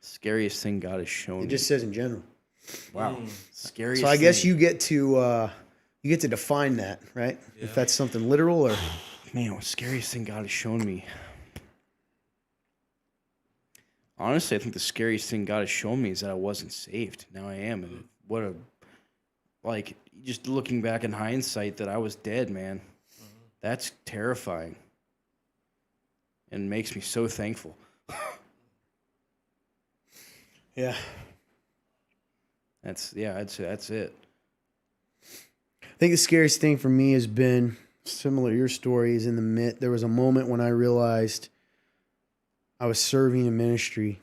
Scariest thing God has shown It me. just says in general. Wow. Scariest. So I guess thing. you get to define that, right? If that's something literal or Man, what scariest thing God has shown me? Honestly, I think the scariest thing God has shown me is that I wasn't saved. Now I am, and just looking back in hindsight, that I was dead, man. That's terrifying, and makes me so thankful. yeah. I'd say that's it. I think the scariest thing for me has been similar to your story. Is there was a moment when I realized I was serving in ministry.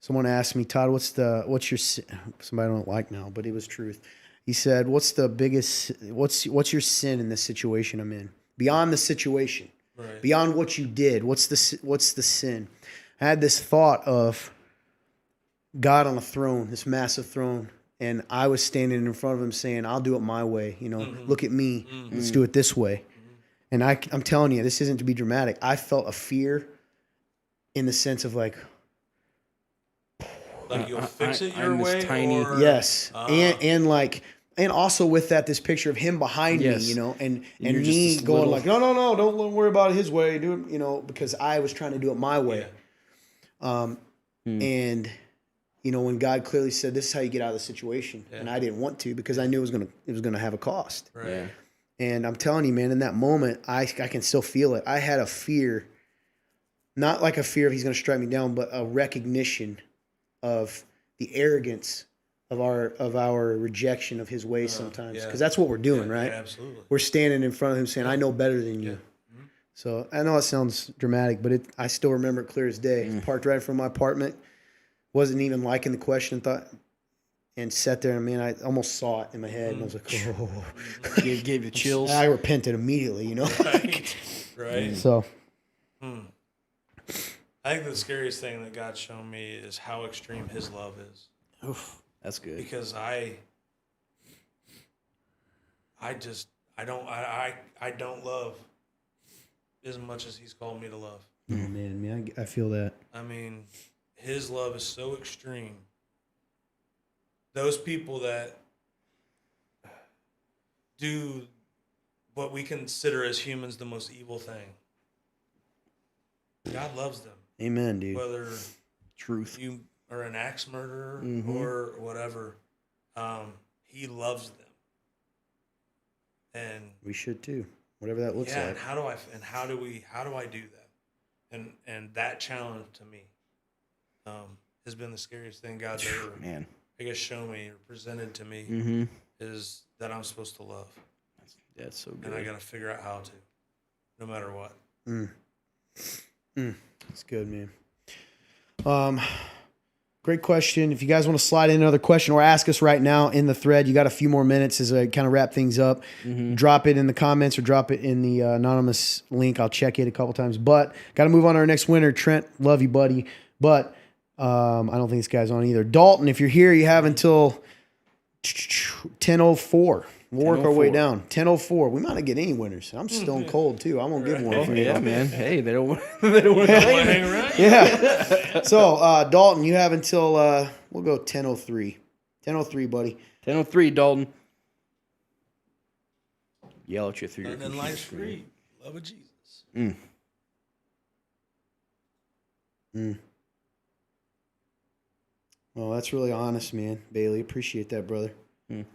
Someone asked me, Todd, what's your sin? Somebody I don't like now, but it was truth. He said, what's your sin in this situation I'm in? Beyond the situation, Right. beyond what you did, what's the sin? I had this thought of God on a throne, this massive throne, and I was standing in front of him saying, I'll do it my way. Look at me. Let's do it this way. And I'm telling you, this isn't to be dramatic. I felt a fear in the sense of like you'll fix it your I'm this way, tiny- or yes, and also with that, this picture of him behind Yes. me, and you're just me this going little- like, no, don't worry about his way, do it, because I was trying to do it my way. And when God clearly said, this is how you get out of the situation, and I didn't want to because I knew it was gonna have a cost. Right. Yeah. And I'm telling you, man, in that moment, I can still feel it. I had a fear, not like a fear of he's going to strike me down, but a recognition of the arrogance of our rejection of his ways sometimes. yeah. Because that's what we're doing, right? Yeah, absolutely. We're standing in front of him saying, I know better than you. So I know it sounds dramatic, but I still remember it clear as day. Parked right in front of my apartment, wasn't even liking the question, and sat there, and man, I almost saw it in my head, and I was like, oh. Gave you chills. I repented immediately, Right. So, I think the scariest thing that God's shown me is how extreme his love is. That's good. Because I don't love as much as he's called me to love. oh man, I feel that. I mean, his love is so extreme. Those people that do what we consider as humans the most evil thing, God loves them. Amen, dude. Whether Truth. you are an axe murderer or whatever, he loves them. And We should too. Whatever that looks yeah, like. and how do I do that? And that challenge to me has been the scariest thing God's ever, Man. I guess, shown me or presented to me Mm-hmm. is that I'm supposed to love, That's so good. and I got to figure out how to, no matter what. That's good, man. Great question. If you guys want to slide in another question or ask us right now in the thread, you got a few more minutes as I kind of wrap things up. Drop it in the comments or drop it in the anonymous link. I'll check it a couple times. But got to move on to our next winner. Trent, love you, buddy. But I don't think this guy's on either. Dalton, if you're here, you have until 10:04. We'll work our way 10:04. down. 10:04. We might not get any winners. I'm stone cold too. I'm gonna give one. for you. Yeah, man. Hey, they don't want they don't want to Wanna hang around? Yeah. So, Dalton, you have until we'll go 10:03. 10:03, buddy. 10:03, Dalton. Yell at you through your And then computer life's screen. free. Love of Jesus. Well, that's really honest, man. Bailey, appreciate that, brother.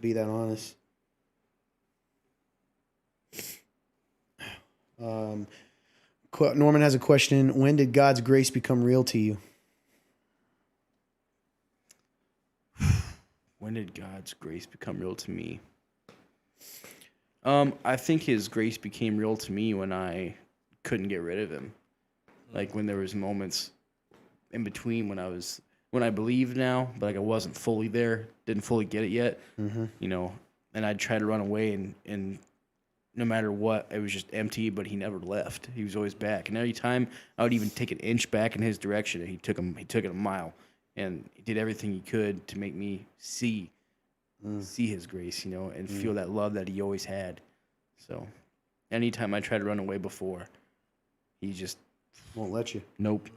Be that honest. Norman has a question. When did God's grace become real to you? When did God's grace become real to me? I think his grace became real to me when I couldn't get rid of him. Like when there was moments in between when I believed now, but like I wasn't fully there, didn't fully get it yet. And I'd try to run away and no matter what, it was just empty, but he never left. He was always back. And every time I would even take an inch back in his direction, and he took it a mile. And he did everything he could to make me see his grace, and feel that love that he always had. So anytime I tried to run away before, he just Won't let you. nope.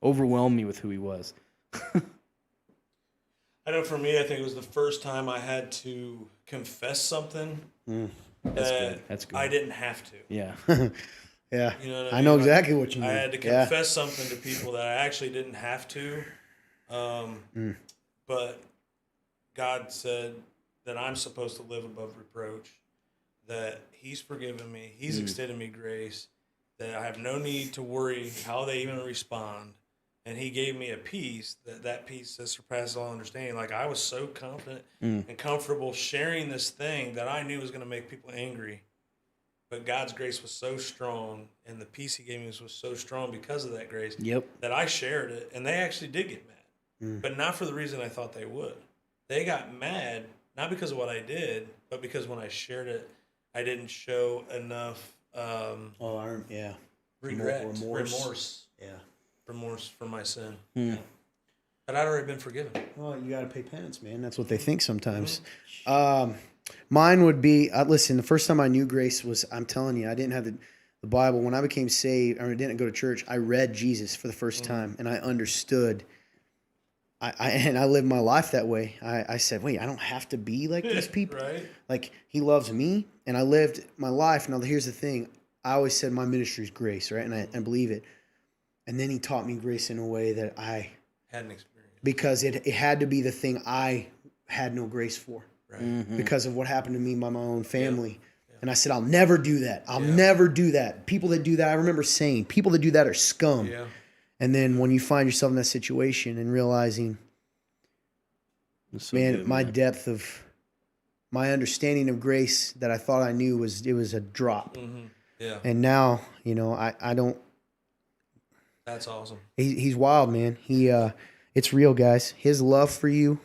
Overwhelmed me with who he was. I know for me, I think it was the first time I had to confess something that That's good. I didn't have to. Yeah. Yeah. You know what I I know mean? exactly what you mean. I had to Yeah. confess something to people that I actually didn't have to. But God said that I'm supposed to live above reproach, that he's forgiven me, he's extended me grace, that I have no need to worry how they even respond. And he gave me a peace, that peace that surpasses all understanding. Like I was so confident and comfortable sharing this thing that I knew was going to make people angry. But God's grace was so strong, and the peace he gave me was so strong because of that grace Yep. that I shared it, and they actually did get mad. but not for the reason I thought they would. They got mad, not because of what I did, but because when I shared it, I didn't show enough Yeah. regret, Remorse. Yeah. remorse for my sin. Yeah. But I'd already been forgiven. Well, you got to pay penance, man. That's what they think sometimes. Mine would be, listen, the first time I knew grace was, I'm telling you, I didn't have the Bible. When I became saved, or I didn't go to church, I read Jesus for the first time, and I understood. And I lived my life that way. I said, wait, I don't have to be like these people. Right? Like, he loves me, and I lived my life. Now, here's the thing. I always said my ministry is grace, right? And I believe it. And then he taught me grace in a way that Had an experience. because it had to be the thing I had no grace for. Right. Because of what happened to me by my own family. Yeah. And I said, I'll never do that. I'll never do that. People that do that, I remember saying, people that do that are scum. Yeah. And then when you find yourself in that situation and realizing, So man, good, my depth of, my understanding of grace that I thought I knew it was a drop. Mm-hmm. Yeah. And now, I don't, That's awesome. he's wild, man. It's real, guys. His love for you.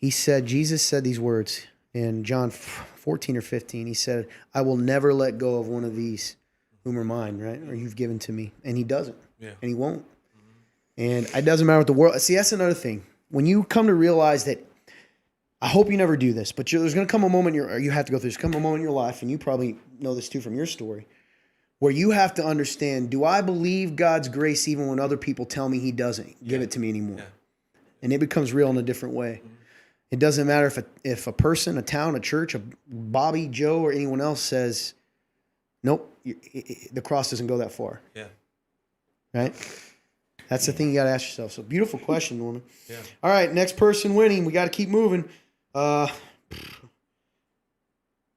Jesus said these words in John 14 or 15. He said, I will never let go of one of these whom are mine, right? Or you've given to me. And he doesn't. Yeah. And he won't. And it doesn't matter what the world. See, that's another thing. When you come to realize that, I hope you never do this, but there's going to come a moment you have to go through. There's come a moment in your life, and you probably know this too from your story, where you have to understand, do I believe God's grace even when other people tell me he doesn't give it to me anymore? Yeah. And it becomes real in a different way. Mm-hmm. It doesn't matter if a person, a town, a church, a Bobby, Joe, or anyone else says, nope, the cross doesn't go that far. Yeah. Right? That's the thing you got to ask yourself. So beautiful question, Norman. Yeah. All right, next person winning. We got to keep moving.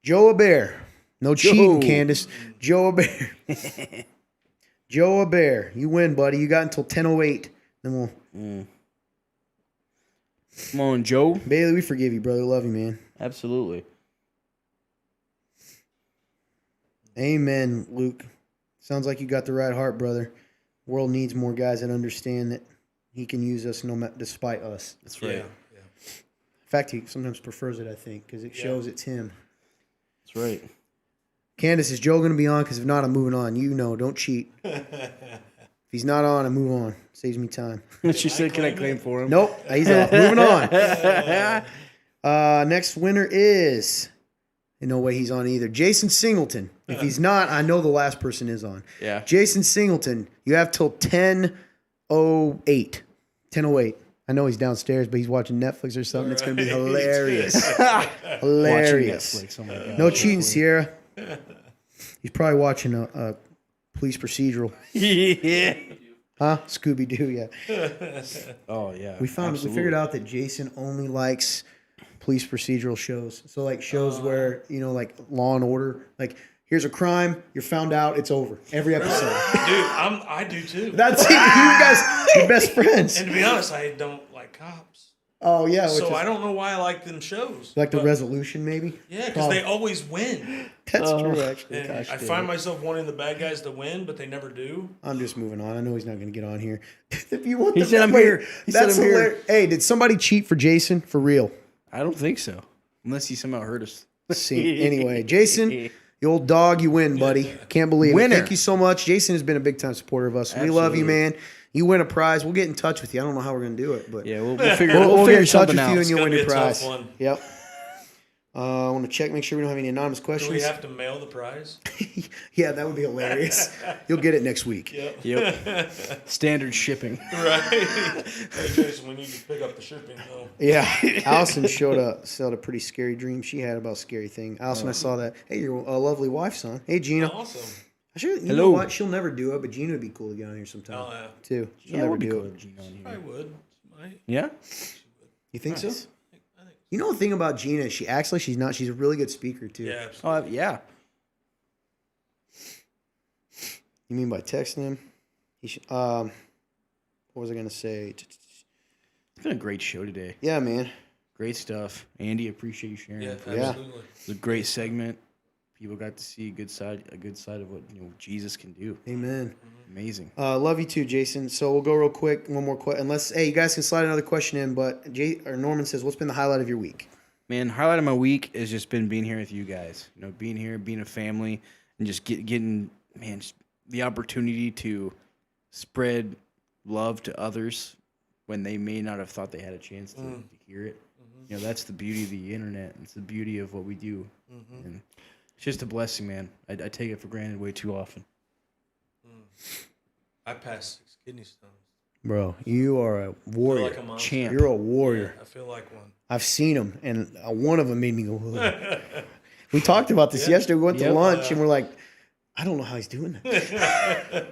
Joe Bear. No cheating, Candace. Joe Bear. Joe Bear. You win, buddy. You got until 10:08. Then we'll. Come on, Joe. Bailey, we forgive you, brother. Love you, man. Absolutely. Amen, Luke. Sounds like you got the right heart, brother. World needs more guys that understand that he can use us despite us. That's right. Yeah. In fact, he sometimes prefers it, I think, because it shows it's him. That's right. Candace, is Joe going to be on? Because if not, I'm moving on. Don't cheat. If he's not on, I move on. Saves me time. She said, can I claim for him? Nope, he's off. Moving on. Next winner is, no way he's on either, Jason Singleton. If he's not, I know the last person is on. Yeah. Jason Singleton, you have till 10:08. 10:08. I know he's downstairs, but he's watching Netflix or something. It's going to be hilarious. Hilarious. Watching Netflix. Oh my God. No cheating, Sierra. He's probably watching a police procedural. Yeah. Huh? Scooby-Doo, yeah. Oh, yeah. We figured out that Jason only likes police procedural shows. So like shows where, like Law and Order, like here's a crime, you're found out, it's over. Every episode. Dude, I do too. That's it. You guys, you're best friends. And to be honest, I don't like cops. Oh yeah. So I don't know why I like them shows. Like the resolution, maybe. Yeah, because they always win. That's true, actually. And I find myself wanting the bad guys to win, but they never do. I'm just moving on. I know he's not going to get on here. If you want, He said I'm here. He said That's I'm here. hilarious. Hey, did somebody cheat for Jason for real? I don't think so. Unless he somehow hurt us. See. Anyway, Jason, you old dog, you win, buddy. Can't believe Winner. it. Thank you so much. Jason has been a big time supporter of us. We love you, man. You win a prize. We'll get in touch with you. I don't know how we're going to do it, but Yeah, we'll figure we'll we'll get figure in touch something with you out. and you'll gonna win be your a tough prize. one. Yep. I want to check, make sure we don't have any anonymous Do questions. we have to mail the prize? Yeah, that would be hilarious. You'll get it next week. Yep. Standard shipping. Right. Hey, Jason, we need to pick up the shipping, though. Yeah, Allison showed a pretty scary dream she had about a scary thing. Allison, I saw that. Hey, your lovely wife, son. Hey, Gina. Awesome. You know Hello. what? She'll never do it, but Gina would be cool to get on here sometime Oh, yeah. too. She'll Yeah, never we'll be do cool it. with Gino in I here. would. Might. Yeah? You think so? Nice. You know the thing about Gina? She acts like she's not. She's a really good speaker too. Yeah, absolutely. Oh, yeah. You mean by texting him? What was I gonna say? It's been a great show today. Yeah, man. Great stuff. Andy, appreciate you sharing. Yeah, it. Yeah. absolutely. It's a great segment. people got to see a good side of what Jesus can do. Amen. Amazing. Love you too, Jason. So we'll go real quick. One more question. Hey, you guys can slide another question in. But Norman says, "What's been the highlight of your week?" Man, highlight of my week has just been being here with you guys. Being here, being a family, and just getting just the opportunity to spread love to others when they may not have thought they had a chance to hear it. That's the beauty of the internet. It's the beauty of what we do. And it's just a blessing, man. I take it for granted way too often. I passed 6 kidney stones. Bro, you are a I feel warrior. like a monster. Champ. You're a warrior. Yeah, I feel like one. I've seen them, and one of them made me go. Ugh. We talked about this yesterday. We went to lunch, and we're like, I don't know how he's doing that.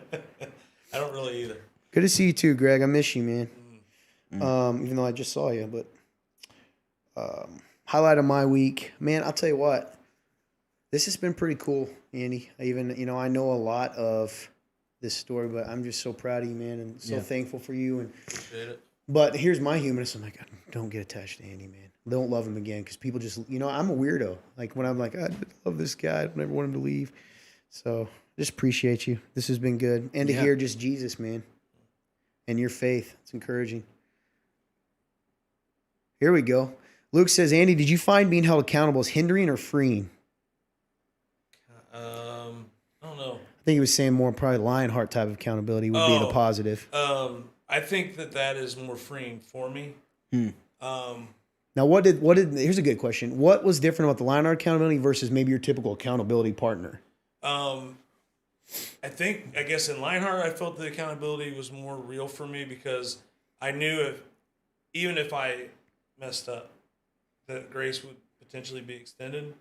I don't really either. Good to see you too, Greg. I miss you, man. Even though I just saw you, but highlight of my week, man. I'll tell you what. This has been pretty cool, Andy. I know a lot of this story, but I'm just so proud of you, man, and so thankful for you. And Appreciate it. but here's my humanist. I'm like, don't get attached to Andy, man. Don't love him again because people just, I'm a weirdo. Like when I'm like, I love this guy, I never want him to leave. So just appreciate you. This has been good, and to hear just Jesus, man, and your faith. It's encouraging. Here we go. Luke says, Andy, did you find being held accountable as hindering or freeing? I don't know. I think he was saying more probably Lionheart type of accountability would be the positive. I think that is more freeing for me. Now, here's a good question. What was different about the Lionheart accountability versus maybe your typical accountability partner? I guess in Lionheart, I felt the accountability was more real for me because I knew even if I messed up, that grace would potentially be extended.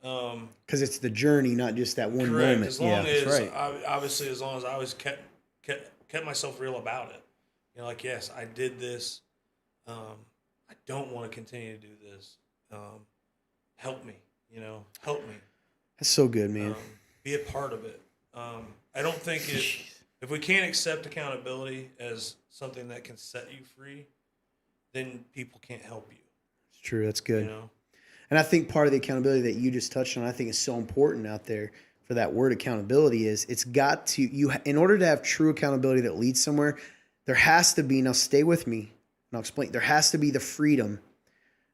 Because it's the journey, not just that one Correct. moment. As long as, right. obviously, as long as I always kept myself real about it. Like, yes, I did this. I don't want to continue to do this. Help me, help me. That's so good, man. Be a part of it. I don't think if we can't accept accountability as something that can set you free, then people can't help you. It's true. That's good. And I think part of the accountability that you just touched on, I think is so important out there for that word accountability is it's got to, in order to have true accountability that leads somewhere, there has to be, now stay with me, and I'll explain, there has to be the freedom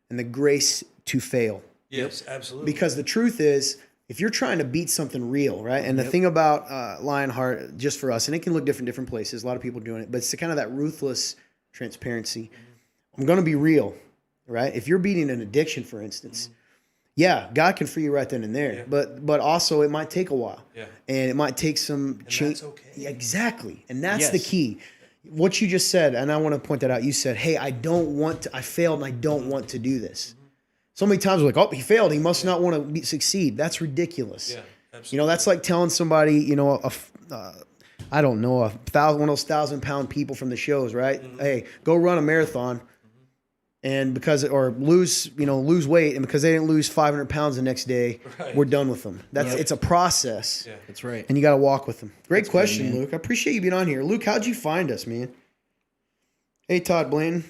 and the grace to fail. Yes, absolutely. Because the truth is, if you're trying to beat something real, right? And the thing about Lionheart, just for us, and it can look different places, a lot of people are doing it, but it's kind of that ruthless transparency. I'm going to be real, right? If you're beating an addiction, for instance, God can free you right then and there. Yeah. But also it might take a while. Yeah. And it might take some change. That's okay. Yeah, exactly. And that's the key. What you just said, and I want to point that out, you said, hey, I failed and I don't want to do this. So many times we're like, oh, he failed. He must not want to succeed. That's ridiculous. Yeah, absolutely. That's like telling somebody, I don't know, one of those 1,000-pound people from the shows, right? Hey, go run a marathon. And lose weight, and because they didn't lose 500 pounds the next day, we're done with them. It's a process. Yeah, that's right. And you got to walk with them. Great question, good, Luke. I appreciate you being on here. Luke, how'd you find us, man? Hey, Todd Blanton.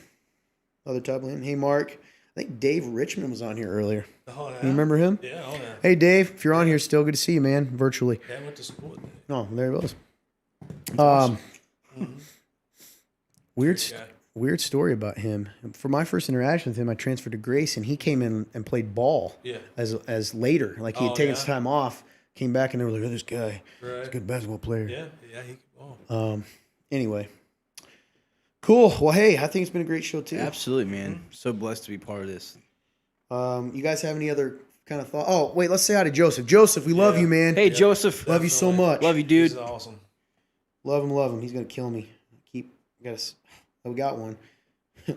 Other Todd Blanton. Hey, Mark. I think Dave Richmond was on here earlier. Oh, yeah. You remember him? Yeah, oh, yeah. Hey, Dave, if you're on here still, good to see you, man, virtually. Yeah, I went to school with Dave. No, there he was. Awesome. Weird story about him. For my first interaction with him, I transferred to Grace, and he came in and played ball as later. Like, he had taken his time off, came back, and they were like, oh, this guy, he's a good basketball player. Yeah, he could ball. Anyway. Cool. Well, hey, I think it's been a great show, too. Absolutely, man. So blessed to be part of this. You guys have any other kind of thought? Oh, wait, let's say hi to Joseph. Joseph, we love you, man. Hey, Joseph. Love you so much. Love you, dude. He's awesome. Love him. He's going to kill me. We got one. I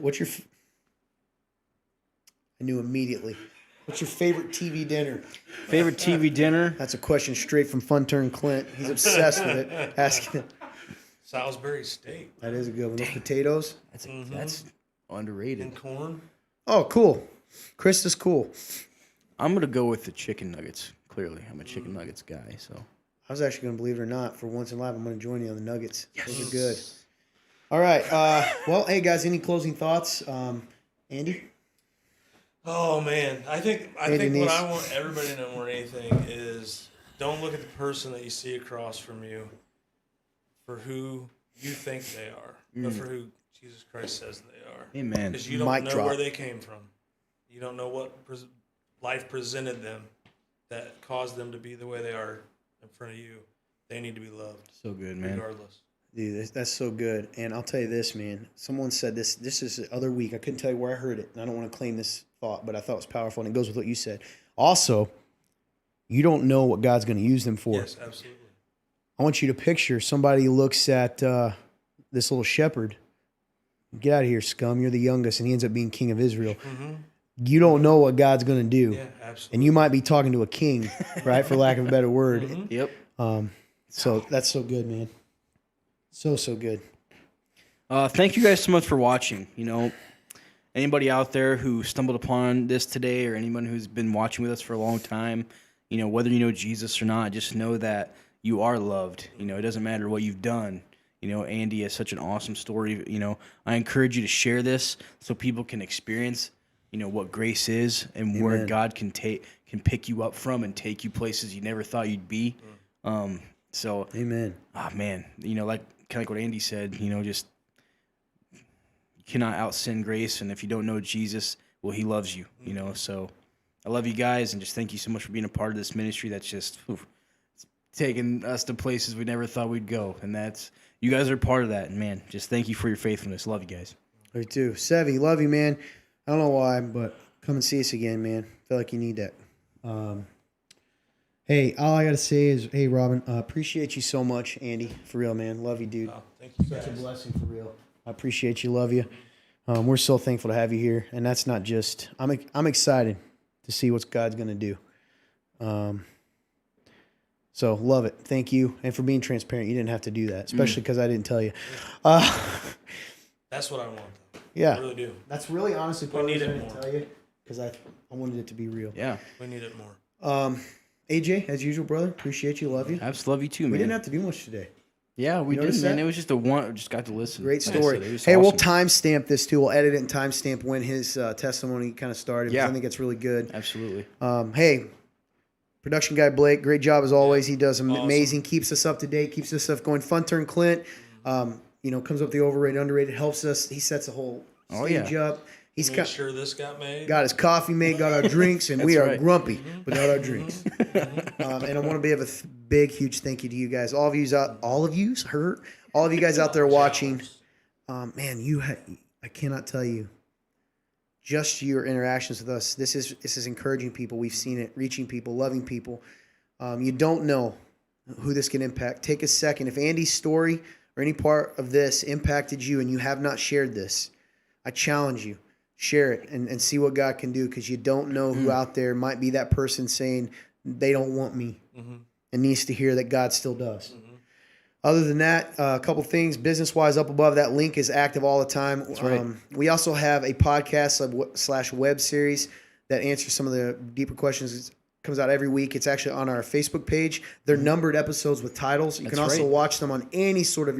knew immediately. What's your favorite TV dinner? Favorite TV dinner? That's a question straight from Fun Turn Clint. He's obsessed with it. Asking it. Salisbury steak. That is a good one. Those potatoes. That's underrated. And corn. Oh, cool. Chris is cool. I'm going to go with the chicken nuggets. Clearly, I'm a chicken nuggets guy. So I was actually going to, believe it or not, for once in life, I'm going to join you on the nuggets. Yes. Those are good. All right. Well, hey, guys, any closing thoughts? Andy? Oh man, I think Denise. what I want everybody to know more than anything is don't look at the person that you see across from you for who you think they are, but for who Jesus Christ says they are. Amen. Because you don't Mic know drop. where they came from. You don't know what life presented them that caused them to be the way they are in front of you. They need to be loved, So good, man. regardless. Dude, that's so good. And I'll tell you this, man. Someone said this. This is the other week. I couldn't tell you where I heard it, and I don't want to claim this thought, but I thought it was powerful, and it goes with what you said. Also, you don't know what God's going to use them for. Yes, absolutely. I want you to picture somebody looks at this little shepherd. Get out of here, scum. You're the youngest, and he ends up being king of Israel. You don't know what God's going to do. Yeah, absolutely. And you might be talking to a king, right, for lack of a better word. Yep. So that's so good, man. So good. Thank you guys so much for watching. You know, anybody out there who stumbled upon this today, or anyone who's been watching with us for a long time, you know, whether you know Jesus or not, just know that you are loved. You know, it doesn't matter what you've done. You know, Andy has such an awesome story. You know, I encourage you to share this so people can experience, you know, what grace is and where God can pick you up from and take you places you never thought you'd be. So, Amen. man, you know, kind of like what Andy said, you know, just you cannot out sin grace. And if you don't know Jesus, well, he loves you, you know. So I love you guys, and just thank you so much for being a part of this ministry that's just taking us to places we never thought we'd go. And you guys are part of that. And man, just thank you for your faithfulness. Love you guys. Me too. Sevy, love you, man. I don't know why, but come and see us again, man. Feel like you need that. Hey, all I got to say is, hey, Robin, appreciate you so much, Andy. For real, man. Love you, dude. Oh, thank you, Such a guys. blessing, for real. I appreciate you. Love you. We're so thankful to have you here. And that's not just, I'm excited to see what God's going to do. So love it. Thank you. And for being transparent. You didn't have to do that, especially because I didn't tell you. That's what I want, though. Yeah. I really do. That's really honestly part We of need the it reason I more. didn't tell you, because I wanted it to be real. Yeah. We need it more. AJ, as usual, brother, appreciate you, love you. I just love you too, man. We didn't have to do much today. Yeah, we did, notice man. that? It was just just got to listen. Great Like I story. said, it was Hey, we'll awesome. timestamp this too. We'll edit it and timestamp when his testimony kind of started. Yeah. I think it's really good. Absolutely. Hey, production guy Blake, great job as always. He does amazing, keeps us up to date, keeps us stuff going. Fun Turn Clint, you know, comes up with the overrated, underrated, helps us. He sets a whole stage up. He's Make sure this got made. got his coffee made, got our drinks, and we are right. grumpy without our drinks. And I want to give a big, huge thank you to you guys. All of you guys out there watching. Man, I cannot tell you. Just your interactions with us. This is encouraging people. We've seen it, reaching people, loving people. You don't know who this can impact. Take a second. If Andy's story or any part of this impacted you and you have not shared this, I challenge you. Share it and see what God can do, because you don't know who out there might be that person saying they don't want me and needs to hear that God still does. Other than that, a couple things business-wise up above. That link is active all the time. That's right. We also have a podcast / web series that answers some of the deeper questions. It comes out every week. It's actually on our Facebook page. They're numbered episodes with titles. You That's can also right. watch them on any sort of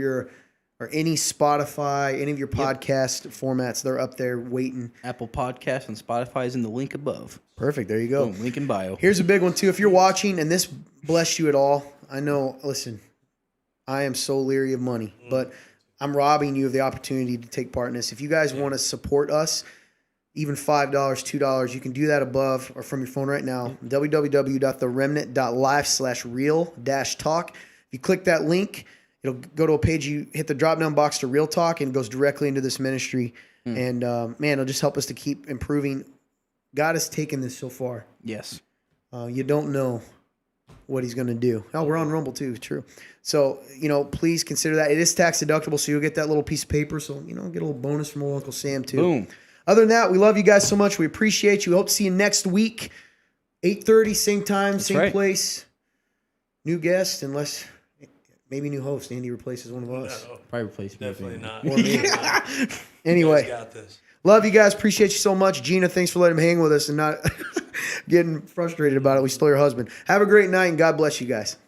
any Spotify, any of your podcast formats. They're up there waiting. Apple Podcasts and Spotify is in the link above. Perfect. There you go. Boom, link in bio. Here's a big one too. If you're watching and this blessed you at all, I know, listen, I am so leery of money, but I'm robbing you of the opportunity to take part in this. If you guys want to support us, even $5, $2, you can do that above or from your phone right now. www.theremnant.life/real-talk. If you click that link, it'll go to a page. You hit the drop-down box to Real Talk, and it goes directly into this ministry. And, man, it'll just help us to keep improving. God has taken this so far. Yes. You don't know what he's going to do. Oh, we're on Rumble too. True. So, please consider that. It is tax deductible, so you'll get that little piece of paper. So, get a little bonus from old Uncle Sam too. Boom. Other than that, we love you guys so much. We appreciate you. We hope to see you next week. 8:30, same time, same right. place. New guest, unless maybe new host. Andy replaces one of us. No, Probably replace me. definitely not. Or me. You guys Anyway, got this. love you guys. Appreciate you so much. Gina, thanks for letting him hang with us and not getting frustrated about it. We stole your husband. Have a great night, and God bless you guys.